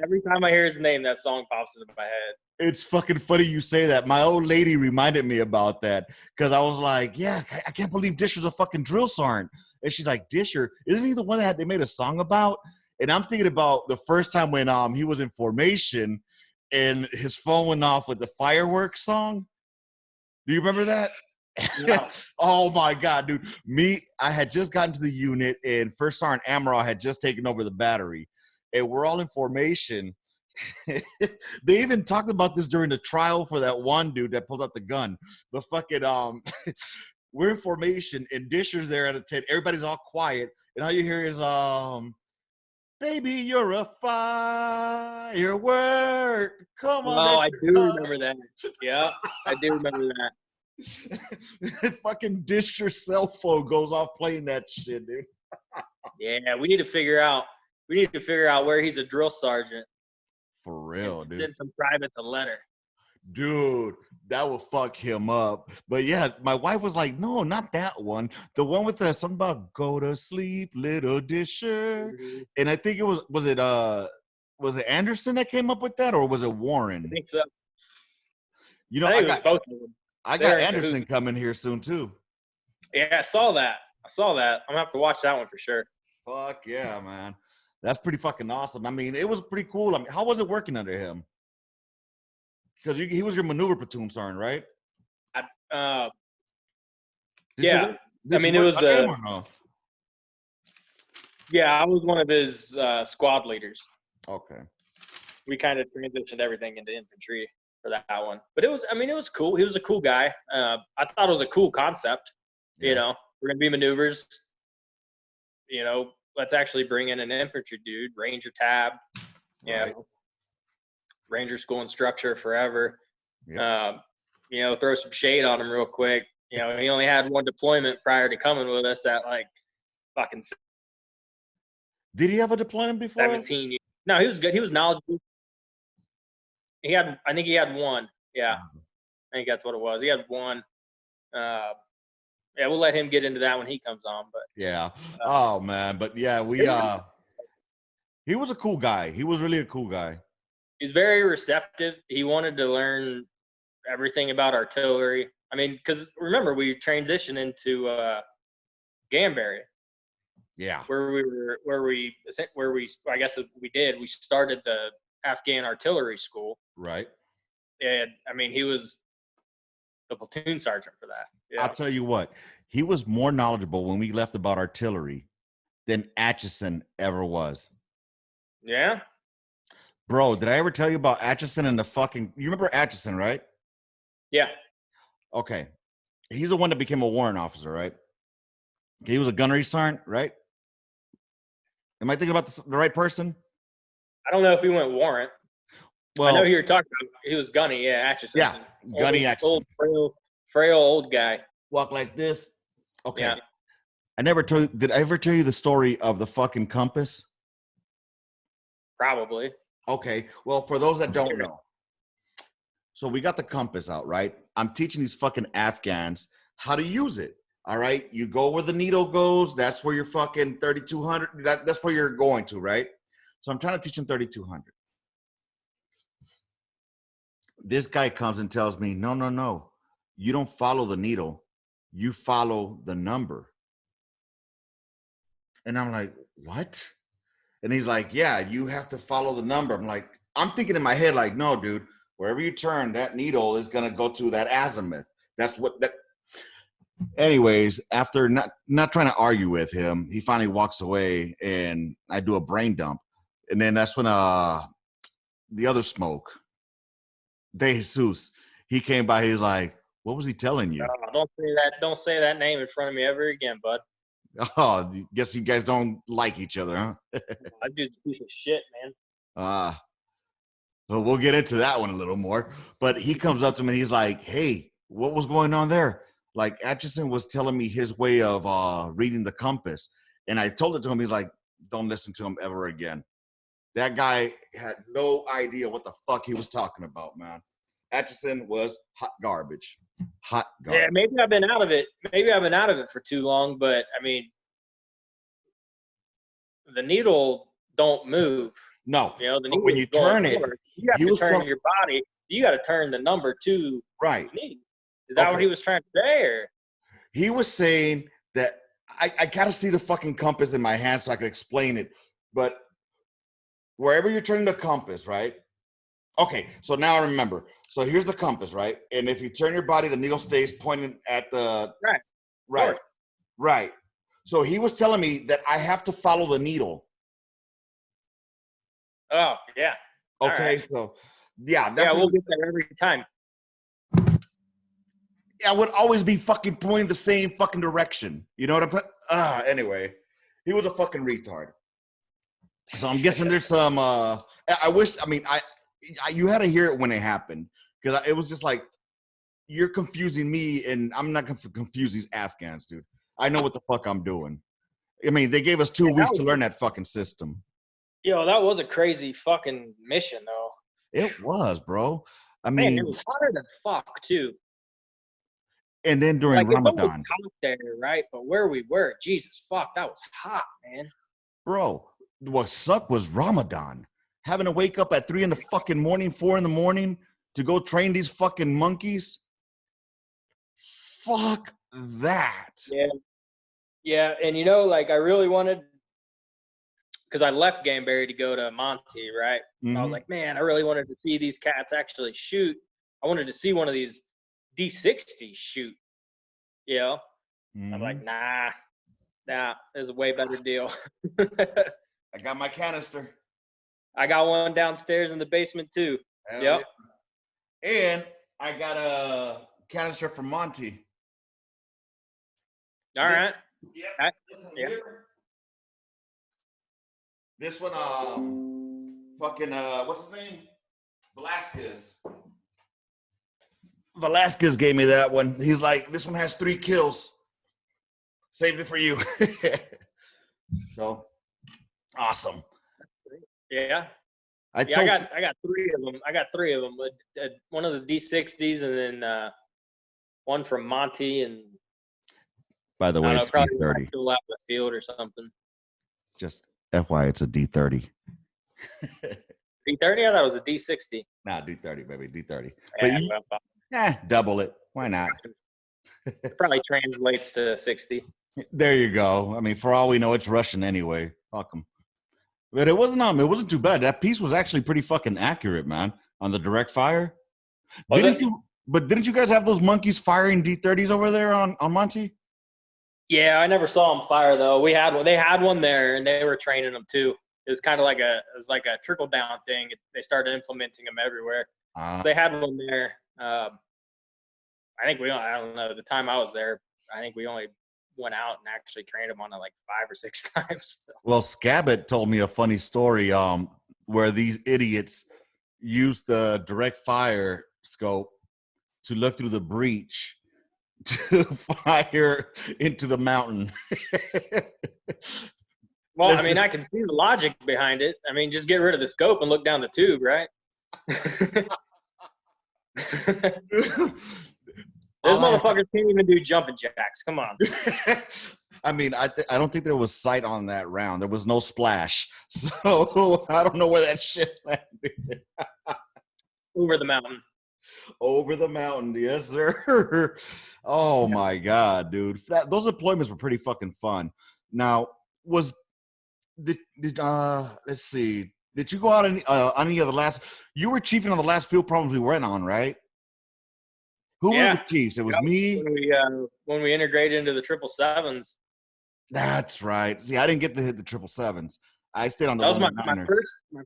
Every time I hear his name, that song pops into my head. It's fucking funny you say that. My old lady reminded me about that because I was like, yeah, I can't believe Disher's a fucking drill sergeant. And she's like, Disher, isn't he the one that they made a song about? And I'm thinking about the first time when he was in formation and his phone went off with the fireworks song. Do you remember that? No. Oh my God, dude. I had just gotten to the unit and First Sergeant Amaral had just taken over the battery. And we're all in formation. They even talked about this during the trial for that one dude that pulled out the gun. But fucking we're in formation and Disher's there at a tent. Everybody's all quiet, and all you hear is baby, you're a firework. Come on. Oh, I do remember that. Yeah, I do remember that. Fucking Disher's cell phone goes off playing that shit, dude. Yeah, we need to figure out where he's a drill sergeant. For real, dude. Send some privates a letter. Dude, that would fuck him up. But yeah, my wife was like, no, not that one. The one with the something about go to sleep, little Disher. Mm-hmm. And I think it was it Anderson that came up with that, or was it Warren? I think so. You know, I think it was both of them. I got Anderson coming here soon too. Yeah, I saw that. I'm gonna have to watch that one for sure. Fuck yeah, man. That's pretty fucking awesome. I mean, it was pretty cool. I mean, how was it working under him? Because he was your maneuver platoon sergeant, right? Yeah. I mean, it was no? Yeah, I was one of his squad leaders. Okay. We kind of transitioned everything into infantry for that one. But it was cool. He was a cool guy. I thought it was a cool concept. Yeah. You know, we're going to be maneuvers. You know, let's actually bring in an infantry dude, Ranger tab. Yeah. Right. Ranger school and structure forever. Yep. You know, throw some shade on him real quick. You know, he only had one deployment prior to coming with us at like fucking. Did he have a deployment before? 17 years. No, he was good. He was knowledgeable. I think he had one. Yeah. I think that's what it was. He had one. Yeah, we'll let him get into that when he comes on. But yeah. Oh man. But yeah, he was a cool guy. He was really a cool guy. He's very receptive. He wanted to learn everything about artillery. I mean, because remember, we transitioned into Gamberry. Yeah. We started the Afghan artillery school. Right. And I mean, he was the platoon sergeant for that. Yeah. I'll tell you what, he was more knowledgeable when we left about artillery than Atchison ever was. Yeah. Bro, did I ever tell you about Atchison and you remember Atchison, right? Yeah. Okay. He's the one that became a warrant officer, right? He was a gunnery sergeant, right? Am I thinking about the right person? I don't know if he went warrant. Well, I know who you're talking about. He was gunny, yeah, Atchison. Yeah, gunny Atchison. Old, frail old guy. Walk like this. Okay. Yeah. Did I ever tell you the story of the fucking compass? Probably. Okay. Well, for those that don't know. So we got the compass out, right? I'm teaching these fucking Afghans how to use it. All right. You go where the needle goes. That's where your fucking 3200. That's where you're going to, right? So I'm trying to teach them 3200. This guy comes and tells me, no, no, no. You don't follow the needle. You follow the number. And I'm like, what? And he's like, yeah, you have to follow the number. I'm like, I'm thinking in my head, like, no, dude, wherever you turn, that needle is going to go to that azimuth. That's what that. Anyways, after not trying to argue with him, he finally walks away and I do a brain dump. And then that's when the other smoke, De Jesus, he came by, he's like, what was he telling you? Don't say that. Don't say that name in front of me ever again, bud. Oh, guess you guys don't like each other, huh? That dude's a piece of shit, man. Well, we'll get into that one a little more. But he comes up to me and he's like, hey, what was going on there? Like, Atchison was telling me his way of reading the compass. And I told it to him. He's like, don't listen to him ever again. That guy had no idea what the fuck he was talking about, man. Atchison was hot garbage. Hot garbage. Yeah, maybe I've been out of it. Maybe I've been out of it for too long. But, I mean, the needle don't move. No. You know, the when you turn it, you have to turn your body. You got to turn the number to right. the needle. Is that what he was trying to say? Or? He was saying that I got to see the fucking compass in my hand so I can explain it. But wherever you're turning the compass, right? Okay, so now I remember. So here's the compass, right? And if you turn your body, the needle stays pointing at the right. So he was telling me that I have to follow the needle. Oh, yeah. Okay, right. So yeah, we'll get there every time. I would always be fucking pointing the same fucking direction. You know what I'm anyway, he was a fucking retard. So I'm guessing there's some you had to hear it when it happened, because it was just like, you're confusing me and I'm not going to confuse these Afghans, dude. I know what the fuck I'm doing. I mean, they gave us 2 weeks to learn that fucking system. Yo, that was a crazy fucking mission, though. It was, bro. I mean, it was hotter than fuck, too. And then during Ramadan. It was hot there, right? But where we were, Jesus fuck, that was hot, man. Bro, what sucked was Ramadan. Having to wake up at 3 in the fucking morning, 4 in the morning to go train these fucking monkeys. Fuck that. Yeah. Yeah, and you know, like, I really wanted, because I left Gamberry to go to Monty, right? Mm-hmm. I was like, man, I really wanted to see these cats actually shoot. I wanted to see one of these D60s shoot, you know? Mm-hmm. I'm like, nah, there's a way better deal. I got my canister. I got one downstairs in the basement too. Hell yep. Yeah. And I got a canister from Monty. All right. Yeah. This one here. This one, what's his name? Velasquez gave me that one. He's like, this one has 3 kills. Saved it for you. So awesome. Yeah. I got 3 of them. I got 3 of them. One of the D60s, and then one from Monty. And by the way, it's probably D30. Still out the field or something. Just FYI, it's a D30. D30? I thought it was a D60. Nah, D30, baby, D30. Yeah, double it. Why not? It probably translates to 60. There you go. I mean, for all we know, it's Russian anyway. Fuck them. But it wasn't too bad. That piece was actually pretty fucking accurate, man, on the direct fire. Didn't you guys have those monkeys firing D30s over there on Monty? Yeah, I never saw them fire though. They had one there, and they were training them too. It was kind of like a trickle down thing. They started implementing them everywhere. So they had one there. I don't know. The time I was there, I think we only went out and actually trained them on it like 5 or 6 times. So. Well, Scabbett told me a funny story where these idiots used the direct fire scope to look through the breach to fire into the mountain. Well, I mean, I can see the logic behind it. I mean, just get rid of the scope and look down the tube, right? Those motherfuckers can't even do jumping jacks. Come on. I mean, I don't think there was sight on that round. There was no splash. So I don't know where that shit landed. Over the mountain. Over the mountain, yes, sir. Oh Yeah. my god, dude. Those deployments were pretty fucking fun. Now, was did let's see. Did you go out on any of the last? You were chiefing on the last field problems we went on, right? Who were the Yeah. chiefs? It was Yep. me. When we integrated into the 777s, That's right. See, I didn't get to hit the 777s. I stayed on the that was my 189ers.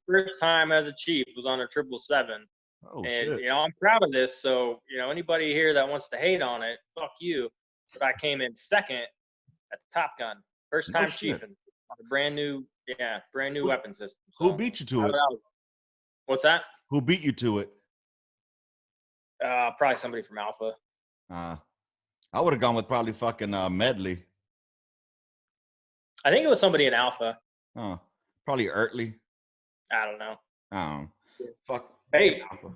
first time as a chief was on a 777. Oh And shit. I'm proud of this. So anybody here that wants to hate on it, fuck you. But I came in second at the Top Gun, first No time shit. chiefing on a brand new Who, weapon system. who So beat you to it? what's that? Who beat you to it? Probably somebody from Alpha. I would have gone with probably fucking Medley. I think it was somebody in Alpha. Oh, probably Ertley. I don't know. Fuck. Hey, Alpha.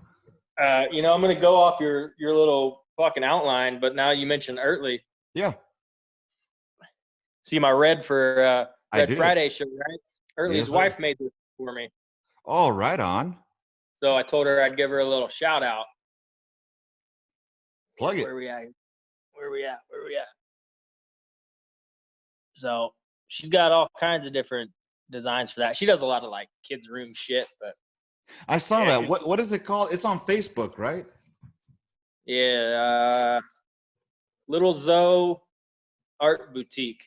I'm gonna go off your little fucking outline, but now you mentioned Ertley. Yeah, See my red for I Red did. Friday show, right? Ertley's Yes, wife made this for me. Oh, right on. So I told her I'd give her a little shout out. Plug it. Where we at? Where we at? So she's got all kinds of different designs for that. She does a lot of like kids' room shit, but I saw yeah, that. What is it called? It's on Facebook, right? yeah, Little Zoe Art Boutique.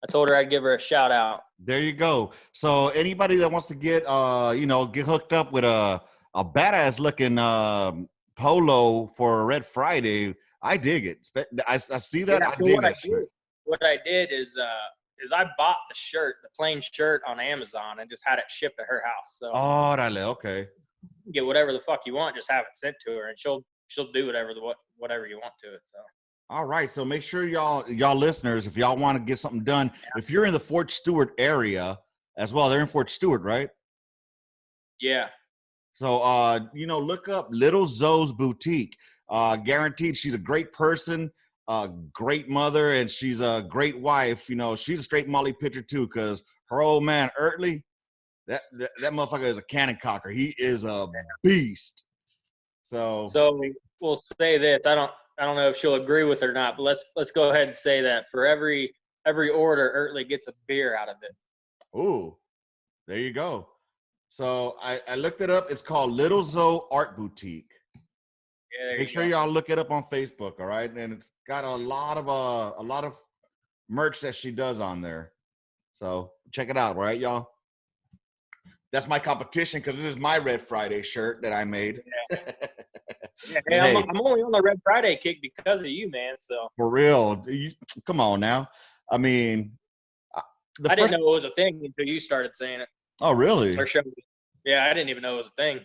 I told her I'd give her a shout out. There you go. So anybody that wants to get get hooked up with a badass looking polo for Red Friday, I dig it. I see that. Yeah. I So dig that shit. what I did is I bought the shirt, the plain shirt on Amazon, and just had it shipped to her house. So Órale, okay. you can get whatever the fuck you want, just have it sent to her, and she'll do whatever you want to it. So. All right. So make sure y'all listeners, if y'all want to get something done, if you're in the Fort Stewart area as well, they're in Fort Stewart, right? Yeah. So look up Little Zoe's Boutique. Guaranteed she's a great person, great mother, and she's a great wife. She's a straight Molly pitcher too, because her old man Ertley, that motherfucker is a cannon cocker. He is a beast. So we'll say this. I don't know if she'll agree with it or not, but let's go ahead and say that for every order, Ertley gets a beer out of it. Ooh, there you go. So I looked it up. It's called Little Zoe Art Boutique. Yeah, Make sure y'all look it up on Facebook, all right? And it's got a lot of merch that she does on there. So check it out, all right, y'all? That's my competition because this is my Red Friday shirt that I made. Yeah. Hey, I'm only on the Red Friday kick because of you, man. So for real, come on now. I mean, I didn't know it was a thing until you started saying it. Oh, really? Or showed me. Yeah, I didn't even know it was a thing.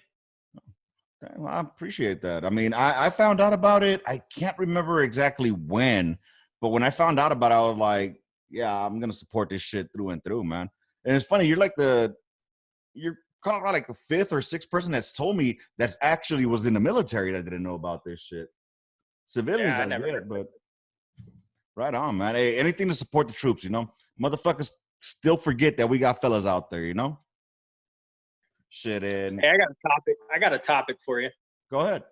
Well, I appreciate that. I mean, I found out about it. I can't remember exactly when, but when I found out about it, I was like, yeah, I'm going to support this shit through and through, man. And it's funny. You're kind of like a fifth or sixth person that's told me that actually was in the military that didn't know about this shit. Civilians, I get, but right on, man. Hey, anything to support the troops, Motherfuckers still forget that we got fellas out there, Shit in. Hey, I got a topic for you. Go ahead.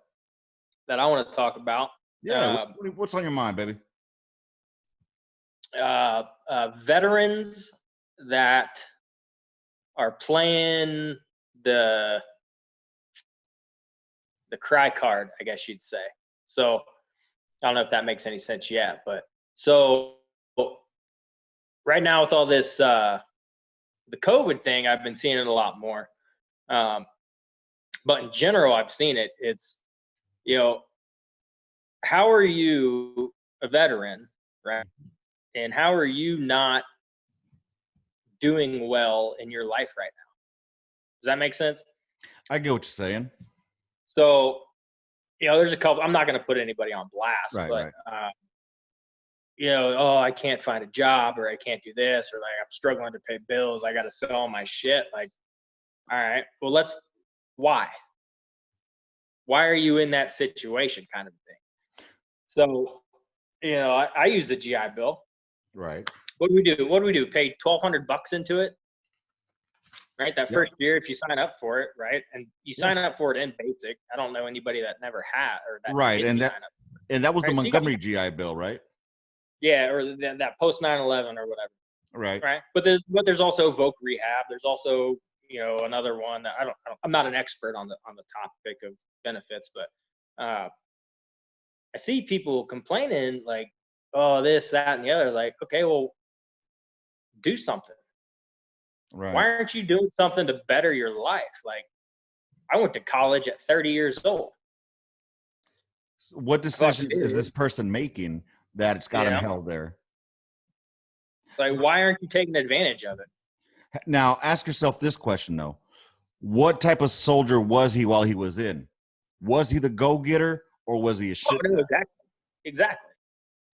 That I want to talk about. Yeah. What's on your mind, baby? Veterans that are playing the cry card, I guess you'd say. So I don't know if that makes any sense yet, but so right now with all this the COVID thing, I've been seeing it a lot more. But in general, I've seen it. It's, how are you a veteran, right? And how are you not doing well in your life right now? Does that make sense? I get what you're saying. So, there's a couple, I'm not going to put anybody on blast, right, but, right. I can't find a job, or I can't do this, or like I'm struggling to pay bills. I got to sell my shit. Like, all right, well, why are you in that situation, kind of thing? So, I use the GI Bill. Right. What do we do? Paid $1,200 into it. right? That Yep. first year, if you sign up for it, right, and you Yeah. sign up for it in basic. I don't know anybody that never had or that Right. didn't sign up. And that was the Right, so you got, Montgomery GI Bill, right? yeah, or that post 9/11 or whatever, Right. right? But there's also voc rehab. There's also another one that I'm not an expert on the topic of benefits, but I see people complaining like, oh, this, that, and the other. Like, okay, well, do something. Right. Why aren't you doing something to better your life? Like, I went to college at 30 years old. So what Fuck decisions is you. this person making that it's got him Yeah. held there? It's like, why aren't you taking advantage of it? Now, ask yourself this question though: what type of soldier was he while he was in? Was he the go-getter or was he a Oh, shit no, guy? exactly.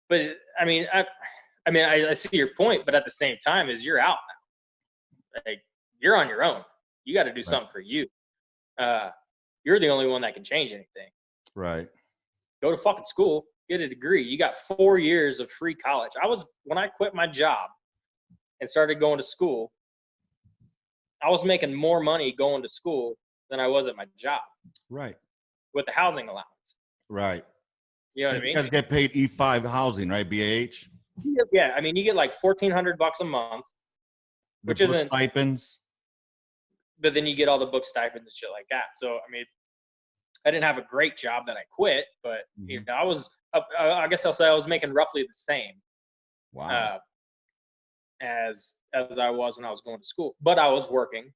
But I see your point, but at the same time, is you're out now. Like, you're on your own. You got to do Right. something for you. You're the only one that can change anything. Right. Go to fucking school, get a degree. You got 4 years of free college. When I quit my job and started going to school, I was making more money going to school than I was at my job Right. with the housing allowance. Right. You know what I And you mean? guys get paid E5 housing, right? BAH. Yeah, I mean, you get like $1,400 a month, The which book isn't. stipends. But then you get all the book stipends and shit like that. So I mean, I didn't have a great job that I quit, but Mhm. I was. I guess I'll say I was making roughly the same Wow. uh, as I was when I was going to school, but I was working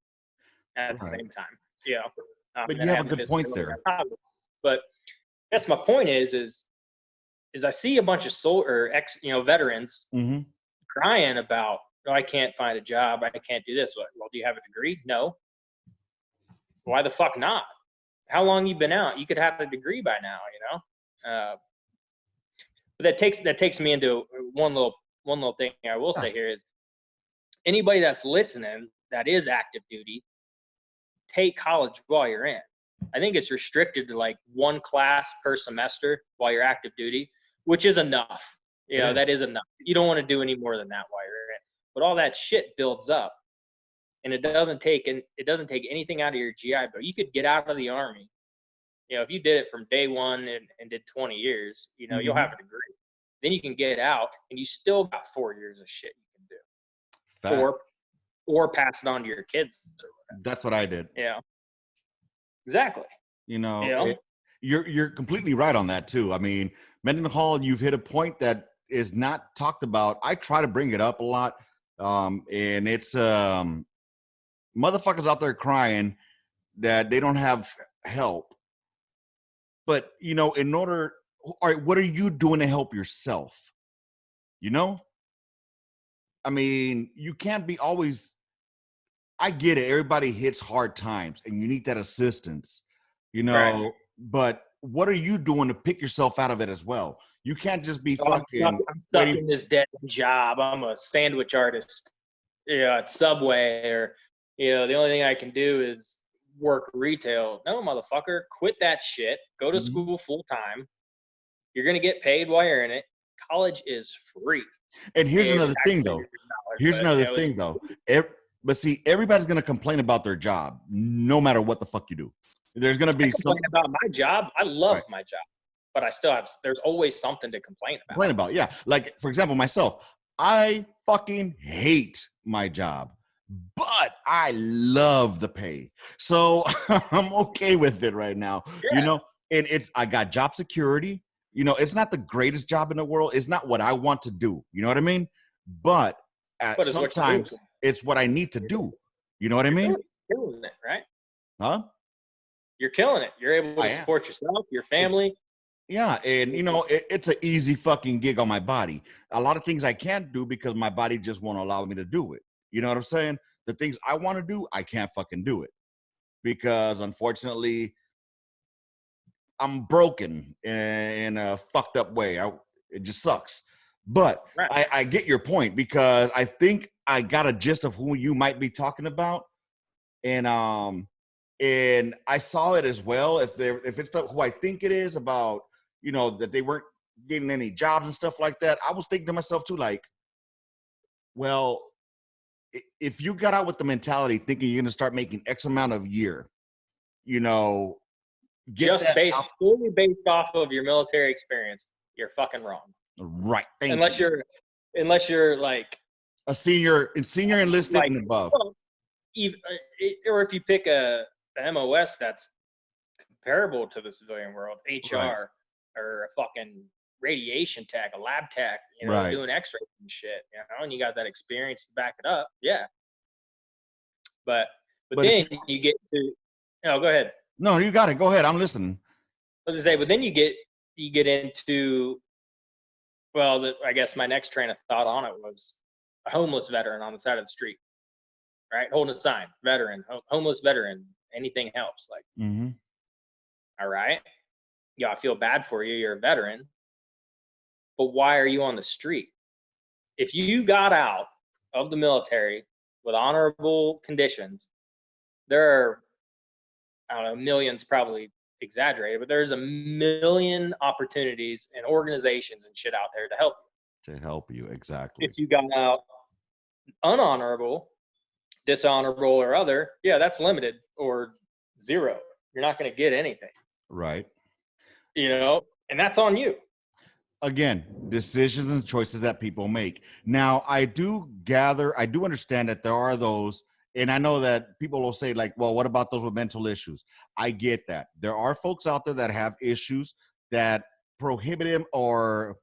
at the Right. same time. You know, But and you then I have a had the good point disability there. on top of it. But that's my point is I see a bunch of veterans Hmm. crying about, oh, I can't find a job, I can't do this. Well, do you have a degree? No. Why the fuck not? How long you been out? You could have a degree by now, but that takes me into one little thing I will Yeah. say here is anybody that's listening that is active duty, take college while you're in. I think it's restricted to like one class per semester while you're active duty, which is enough. It is. That is enough. You don't want to do any more than that while you're in. But all that shit builds up, and it doesn't take anything out of your GI Bill. You could get out of the army. If you did it from day one and did 20 years, you'll Hmm. have a degree. Then you can get out, and you still got 4 years of shit you can do, Fact. or pass it on to your kids or That's what I did. whatever. Exactly. You know, You know, you're completely right on that too. I mean, Mendenhall, you've hit a point that is not talked about. I try to bring it up a lot, and it's motherfuckers out there crying that they don't have help. But in order, all right, what are you doing to help yourself? You know, I mean, you can't be always. I get it. Everybody hits hard times, and you need that assistance. right. But what are you doing to pick yourself out of it as well? You can't just be So fucking I'm stuck waiting. in this dead job. I'm a sandwich artist, at Subway, or the only thing I can do is work retail. No, motherfucker, quit that shit. Go to Mhm. school full time. You're gonna get paid while you're in it. College is free. And here's It's another thing, actually though. $100, Here's but another thing, though. But see, everybody's gonna complain about their job, no matter what the fuck you do. There's gonna I be some complain about my job. I love right, my job, but I still have. There's always something to complain about. complain about. Yeah, like for example, myself, I fucking hate my job, but I love the pay, so I'm okay with it right now. Yeah, And I got job security. It's not the greatest job in the world. It's not what I want to do. You know what I mean? But but it's what you're sometimes doing. it's what I need to do. You know what I You're mean? doing. You're killing it, right? Huh? You're killing it. You're able I to am. support yourself, your family. Yeah, and it's an easy fucking gig on my body. A lot of things I can't do because my body just won't allow me to do it. You know what I'm saying? The things I want to do, I can't fucking do it because unfortunately I'm broken in a fucked up way. It just sucks. But Right. I get your point because I think I got a gist of who you might be talking about, and I saw it as well. If it's who I think it is about, that they weren't getting any jobs and stuff like that, I was thinking to myself too, like, well, if you got out with the mentality thinking you're going to start making X amount of year, you know, get Just that out. solely based off of your military experience, you're fucking wrong. Right. Thank Unless you. unless you're like A senior enlisted and above. well, even, or if you pick a MOS that's comparable to the civilian world, HR Right. or a fucking radiation tech, a lab tech, Right. doing X-rays and shit, and you got that experience to back it up, yeah. But then you get to, go ahead. No, you got it. Go ahead. I'm listening. I was gonna say, but then you get into, well, I guess my next train of thought on it was a homeless veteran on the side of the street, right? Holding a sign, veteran, homeless veteran, anything helps. Like, all right, yeah, I feel bad for you. You're a veteran, but why are you on the street? If you got out of the military with honorable conditions, there are, I don't know, millions, probably exaggerated, but there's a million opportunities and organizations and shit out there to help you. To help you, exactly. If you got out unhonorable, dishonorable, or other, yeah, that's limited or zero. You're not going to get anything. Right. And that's on you. Again, decisions and choices that people make. Now, I do understand that there are those, and I know that people will say, like, well, what about those with mental issues? I get that. There are folks out there that have issues that prohibit them or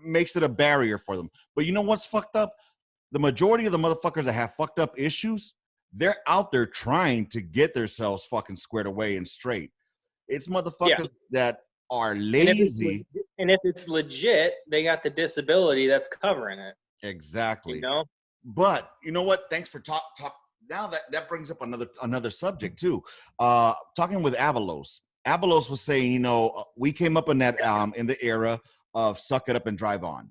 makes it a barrier for them. But you know what's fucked up? The majority of the motherfuckers that have fucked up issues, they're out there trying to get themselves fucking squared away and straight. It's motherfuckers that are lazy. And if it's legit, they got the disability that's covering it. Exactly. But you know what? Thanks for talk. Now that brings up another subject too. Talking with Avalos. Avalos was saying, we came up in that in the era of suck it up and drive on.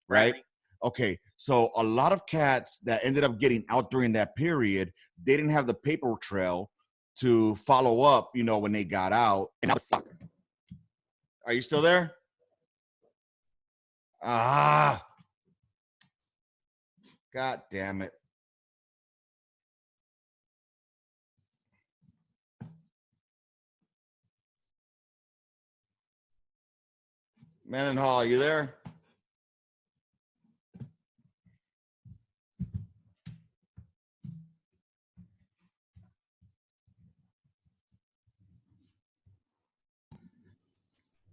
Right? Okay. So a lot of cats that ended up getting out during that period, they didn't have the paper trail to follow up, when they got out. And are you still there? God damn it. Mendenhall, are you there?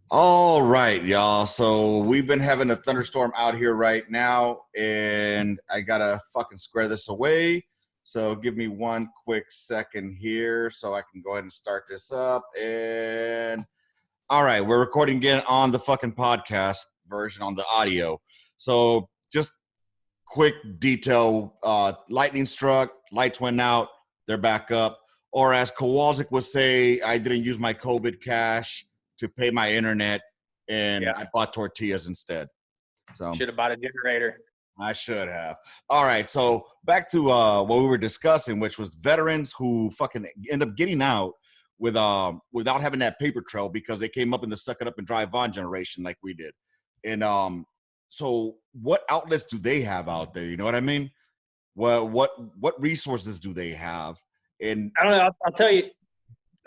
All right, y'all. So we've been having a thunderstorm out here right now, and I gotta fucking square this away. So give me one quick second here so I can go ahead and start this up. And all right, we're recording again on the fucking podcast version on the audio. So just quick detail, lightning struck, lights went out, they're back up. Or as Kowalczyk would say, I didn't use my COVID cash to pay my internet, and I bought tortillas instead. So should have bought a generator. I should have. All right, so back to what we were discussing, which was veterans who fucking end up getting out without having that paper trail because they came up in the suck it up and drive on generation like we did. And so what outlets do they have out there? You know what I mean? What resources do they have? And I don't know. I'll tell you.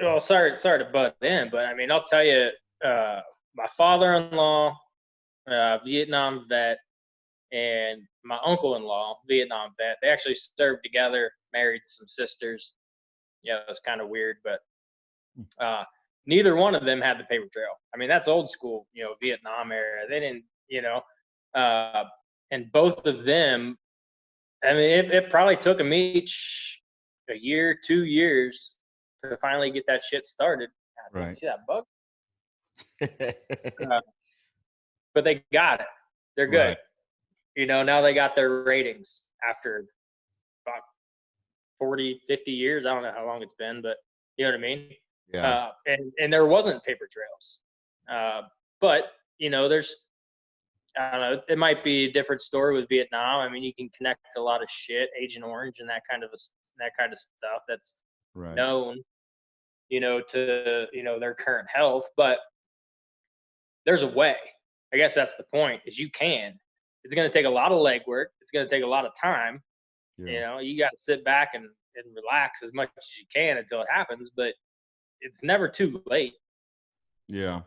Well, sorry to butt in, but I mean, I'll tell you. My father-in-law, Vietnam vet, and my uncle-in-law, Vietnam vet. They actually served together, married some sisters. Yeah, it was kind of weird, but neither one of them had the paper trail. I mean, that's old school, Vietnam era. They didn't, and both of them. I mean, it probably took them each a year, 2 years to finally get that shit started. God, right. See that bug? But they got it. They're good. Right. Now they got their ratings after about 40, 50 years. I don't know how long it's been, but you know what I mean? Yeah. And there wasn't paper trails. But, there's, I don't know, it might be a different story with Vietnam. I mean, you can connect a lot of shit, Agent Orange and that kind of stuff that's known, to, their current health. But there's a way. I guess that's the point, is you can. It's going to take a lot of legwork. It's going to take a lot of time. You know, you got to sit back and relax as much as you can until it happens, but it's never too late. Yeah.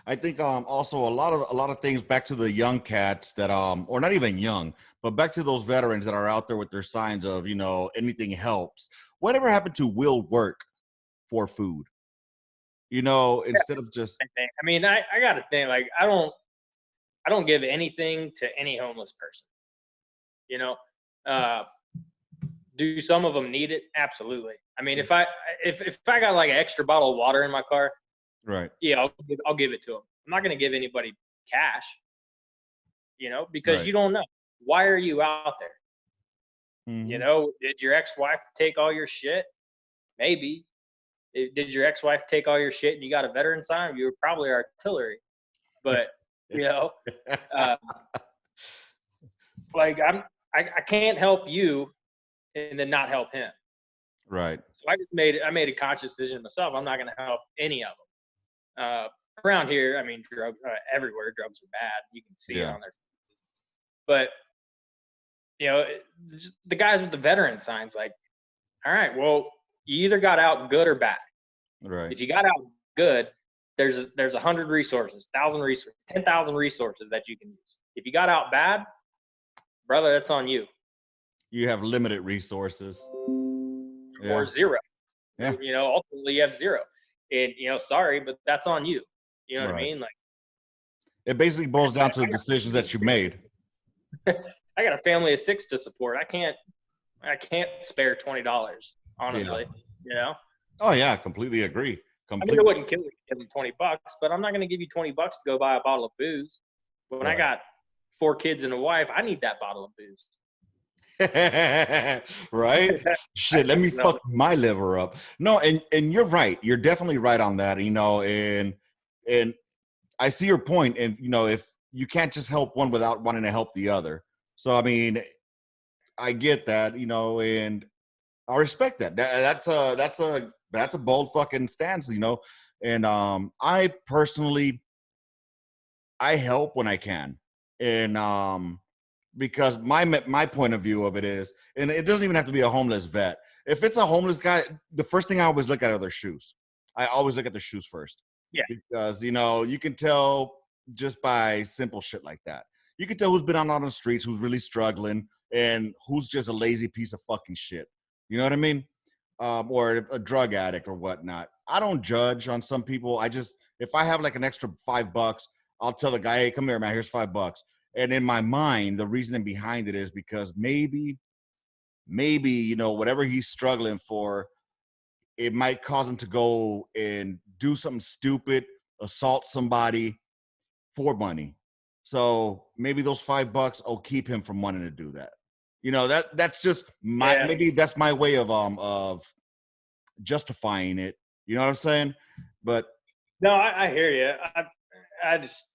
I think also a lot of things back to the young cats that or not even young, but back to those veterans that are out there with their signs of, you know, anything helps. Whatever happened to will work for food? You know, instead of just I mean, I got to think, like, I don't give anything to any homeless person. You know, uh, do some of them need it? Absolutely. I mean, if I got like an extra bottle of water in my car, right, yeah, I'll give it to them. I'm not going to give anybody cash, you know, because right. you don't know. Why are you out there? You Hmm. know, did your ex-wife take all your shit? Maybe. Did your ex-wife take all your shit and you got a veteran sign? You were probably artillery. But, you know, uh, like I can't help you and then not help him. Right. So I made a conscious decision myself. I'm not going to help any of them. Around here, I mean, drugs everywhere. Drugs are bad. You can see it Yeah. on their faces. But you know, the guys with the veteran signs, like, all right, well, you either got out good or bad. Right. If you got out good, there's 100 resources, 1,000 resources, 10,000 resources that you can use. If you got out bad, brother, that's on you. You have limited resources. Or Yeah. zero. Yeah. You know, ultimately you have zero. And you know, sorry, but that's on you. You know what I Right. mean? Like, It basically boils down to the I decisions that you made. I got a family of 6 to support. I can't spare $20, Yeah. honestly. You know, Oh yeah, completely agree. I mean, it Completely. wouldn't kill me to give them $20, but I'm not going to give you $20 to go buy a bottle of booze. When I Right. got 4 kids and a wife, I need that bottle of booze. Right? Shit, let me You know, fuck my liver up. No, and you're right. You're definitely right on that, you know, and I see your point. And you know, if you can't just help one without wanting to help the other. So I mean, I get that, you know, and I respect that. That's a bold fucking stance, you know. And I personally I help when I can. And because my point of view of it is, and it doesn't even have to be a homeless vet. If it's a homeless guy, the first thing I always look at are their shoes. I always look at their shoes first, yeah, because you know you can tell just by simple shit like that. You can tell who's been on the streets, who's really struggling, and who's just a lazy piece of fucking shit. You know what I mean? Or a drug addict or whatnot. I don't judge on some people. I just, if I have like an extra $5, I'll tell the guy, hey, come here, man, here's $5. And in my mind, the reasoning behind it is because maybe, you know, whatever he's struggling for, it might cause him to go and do something stupid, assault somebody for money. So maybe those $5 will keep him from wanting to do that. You know, that's just my, yeah. maybe that's my way of justifying it. You know what I'm saying? But No, I hear you. I just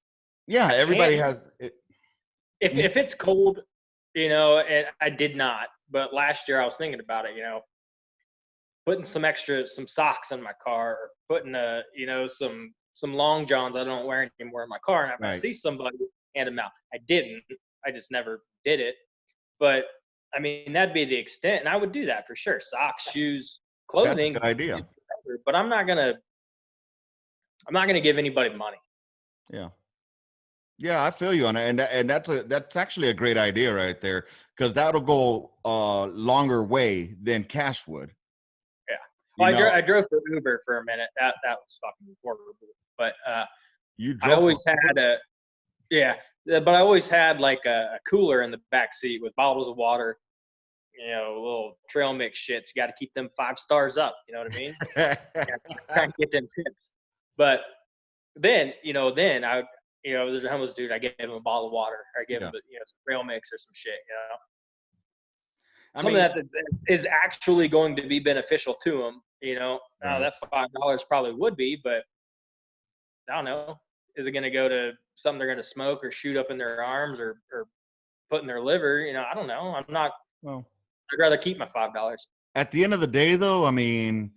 yeah, I can't. everybody has it. If it's cold, you know, and I did not, but last year I was thinking about it. You know, putting some socks in my car, or putting you know, some long johns I don't wear anymore in my car. And if I Right. see somebody, hand them out. I didn't. I just never did it. But I mean, that'd be the extent, and I would do that for sure. Socks, shoes, That's a clothing. good idea. But I'm not gonna give anybody money. Yeah. Yeah, I feel you on it. And that's actually a great idea right there, because that'll go a longer way than cash would. Yeah. You Well, know, I drove for Uber for a minute. That was fucking horrible. But you I drove for always Uber? had a yeah. But I always had like a cooler in the back seat with bottles of water. You know, little trail mix shits. You got to keep them 5 stars up. You know what I mean? Yeah, trying to get them tips. But then, you know, you know, there's a homeless dude. I give him a bottle of water. Or I give him, Yeah. you know, some trail mix or some shit. You know, I something mean, that is actually going to be beneficial to him. You know, right. that $5 probably would be, but I don't know. Is it going to go to something they're going to smoke or shoot up in their arms or put in their liver? You know, I don't know. I'm not. Well, I'd rather keep my $5. at the end of the day, though, I mean,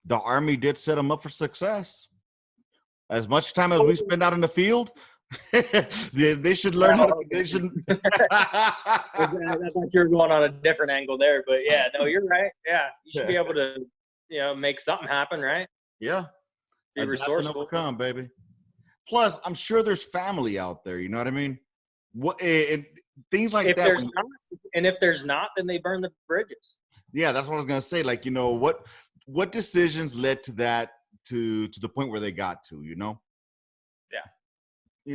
the Army did set them up for success. As much time as we spend out in the field, They should learn how to. They should. I thought you were going on a different angle there, but yeah, no, you're right. Yeah, you should be able to, make something happen, right? Yeah, Be adapt and resourceful. overcome, baby. Plus, I'm sure there's family out there. You know what I mean? Things like If that. there's not, and if there's not, then they burn the bridges. Yeah, that's what I was gonna say. Like, what decisions led to that to the point where they got to, Yeah.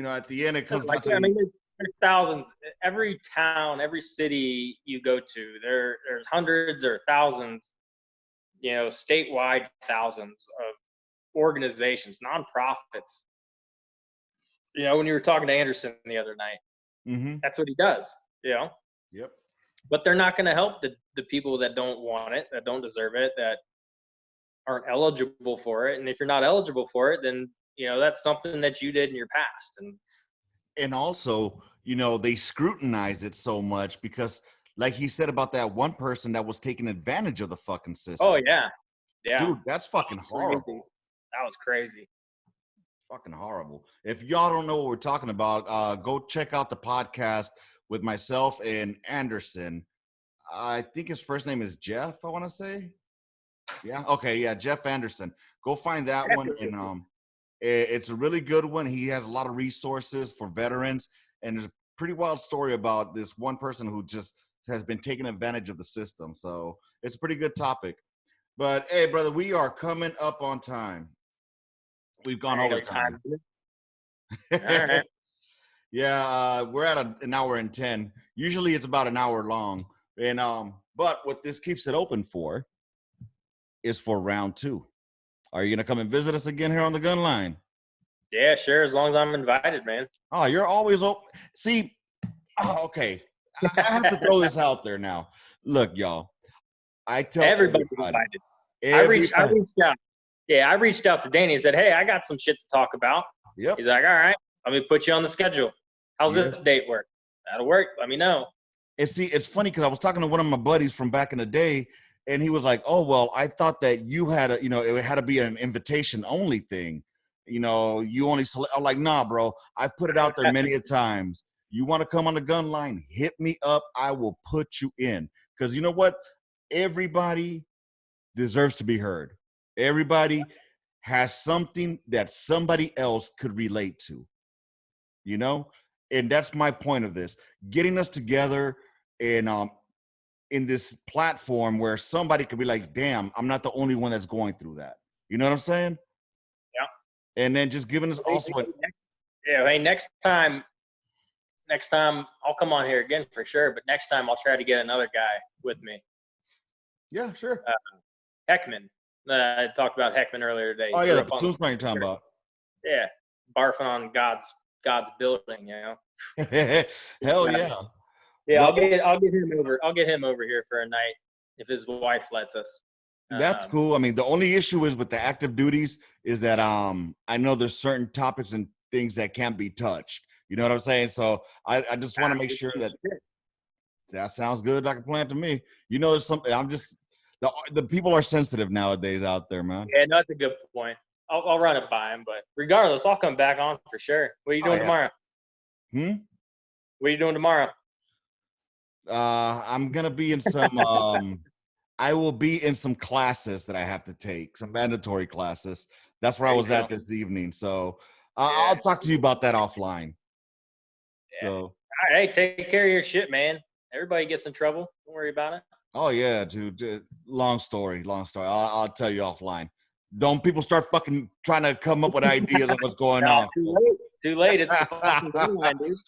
At the end it comes Like, down to there's thousands. Every town, every city you go to, there's hundreds or thousands, statewide thousands of organizations, nonprofits. When you were talking to Anderson the other night, mm-hmm. that's what he does, Yep. But they're not going to help the people that don't want it, that don't deserve it, that aren't eligible for it. And if you're not eligible for it, then, that's something that you did in your past. And also, they scrutinize it so much because, like he said about that one person that was taking advantage of the fucking system. Oh, yeah. Yeah. Dude, that's fucking horrible. That was crazy. Fucking horrible. If y'all don't know what we're talking about, go check out the podcast with myself and Anderson. I think his first name is Jeff, I want to say. Yeah. Okay. Yeah. Jeff Anderson. Go find that one. And it's a really good one. He has a lot of resources for veterans. And there's a pretty wild story about this one person who just has been taking advantage of the system. So it's a pretty good topic. But hey, brother, we are coming up on time. We've gone over time. All right. Yeah, we're at an hour and 10. Usually it's about an hour long. And but what this keeps it open for is for round 2. Are you gonna come and visit us again here on the Gunline? Yeah, sure. As long as I'm invited, man. Oh, you're always open. See, okay. I have to throw this out there now. Look, y'all. I tell everybody invited. I reached out. Yeah, I reached out to Danny and said, "Hey, I got some shit to talk about." Yep. He's like, "All right, let me put you on the schedule. How's this date work?" That'll work. Let me know. And see, it's funny because I was talking to one of my buddies from back in the day, and he was like, "Oh, well, I thought that you had it had to be an invitation only thing. You only select." I'm like, "Nah, bro. I put it out there many a times. You want to come on the Gunline? Hit me up. I will put you in. Because you know what? Everybody deserves to be heard. Everybody has something that somebody else could relate to. And that's my point of this: getting us together and in this platform where somebody could be like, damn, I'm not the only one that's going through that. You know what I'm saying? Yeah. And then just giving us also hey, next time I'll come on here again for sure, but next time I'll try to get another guy with me. Yeah, sure. Heckman. I talked about Heckman earlier today. Oh yeah, the platoon you're talking about. Yeah. Barfing on God's building, Hell yeah. Yeah, I'll get him over. I'll get him over here for a night if his wife lets us. That's cool. I mean, the only issue is with the active duties is that I know there's certain topics and things that can't be touched. You know what I'm saying? So I just want to make sure that sounds good like a plan to me. There's something. I'm just the people are sensitive nowadays out there, man. Yeah, no, that's a good point. I'll run it by him, but regardless, I'll come back on for sure. What are you doing tomorrow? What are you doing tomorrow? I'm gonna be in some. I will be in some classes that I have to take, some mandatory classes. That's where I was at this evening. So I'll talk to you about that offline. Yeah. So, hey, take care of your shit, man. Everybody gets in trouble. Don't worry about it. Oh yeah, dude. Long story. I'll tell you offline. Don't people start fucking trying to come up with ideas on what's going on? Too late. It's the fucking Gunline, dude.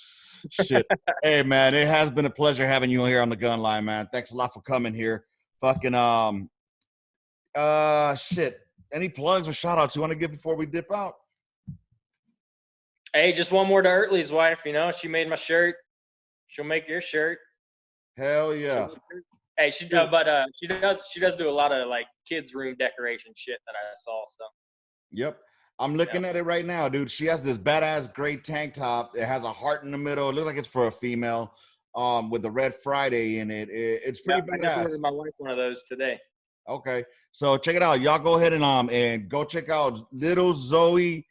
Shit. Hey, man, it has been a pleasure having you here on the Gunline, man. Thanks a lot for coming here. Fucking shit. Any plugs or shout outs you want to give before we dip out? Hey, just one more to Ertley's wife. She made my shirt. She'll make your shirt. Hell yeah. Hey, she does do a lot of like kids' room decoration shit that I saw. So. Yep. I'm looking at it right now, dude. She has this badass gray tank top. It has a heart in the middle. It looks like it's for a female, with the Red Friday in it. It's pretty badass. My wife one of those today. Okay, so check it out. Y'all go ahead and go check out Little Zoe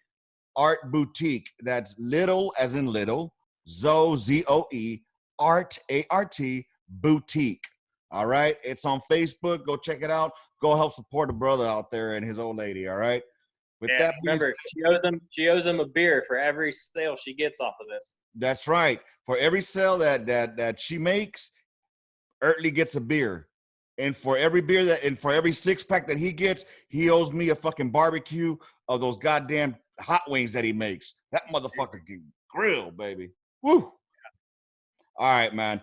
Art Boutique. That's little as in little, Zoe, Zoe, Art, A-R-T, Boutique. All right. It's on Facebook. Go check it out. Go help support the brother out there and his old lady. All right. With Yeah, that being said, remember, she owes him a beer for every sale she gets off of this. that's right. For every sale that she makes, Ertley gets a beer. And for every beer and for every 6-pack that he gets, he owes me a fucking barbecue of those goddamn hot wings that he makes. That motherfucker can grill, baby. Woo! All right, man.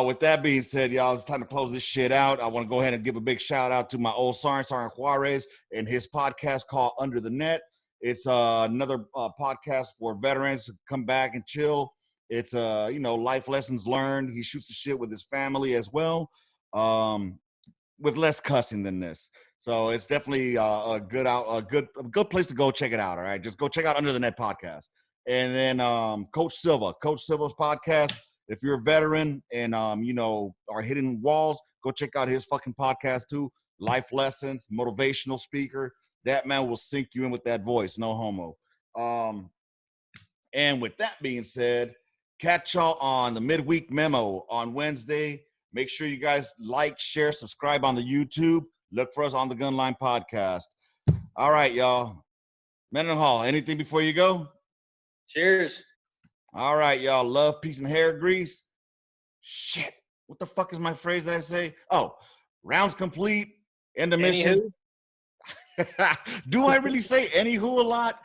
With that being said, y'all, it's time to close this shit out. I want to go ahead and give a big shout out to my old Sergeant Juarez and his podcast called Under the Net. It's another podcast for veterans to come back and chill. It's life lessons learned. He shoots the shit with his family as well, with less cussing than this. So it's definitely a good place to go check it out. All right, just go check out Under the Net podcast, and then Coach Silva's podcast. If you're a veteran and are hitting walls, go check out his fucking podcast too. Life lessons, motivational speaker. That man will sink you in with that voice. No homo. And with that being said, catch y'all on the midweek memo on Wednesday. Make sure you guys like, share, subscribe on the YouTube. Look for us on the Gunline podcast. All right, y'all. Mendenhall, anything before you go? Cheers. All right, y'all. Love, peace, and hair grease. Shit. What the fuck is my phrase that I say? Oh, rounds complete. End of mission. Do I really say anywho a lot?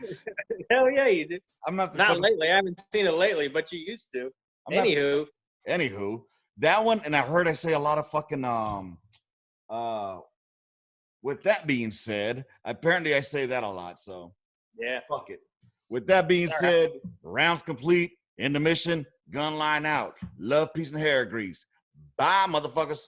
Hell yeah, you do. Not lately. I haven't seen it lately, but you used to. Anywho. That one, and I heard I say a lot of fucking with that being said, apparently I say that a lot, so yeah. Fuck it. With that being said, rounds complete, end the mission, Gunline out. Love, peace, and hair grease. Bye, motherfuckers.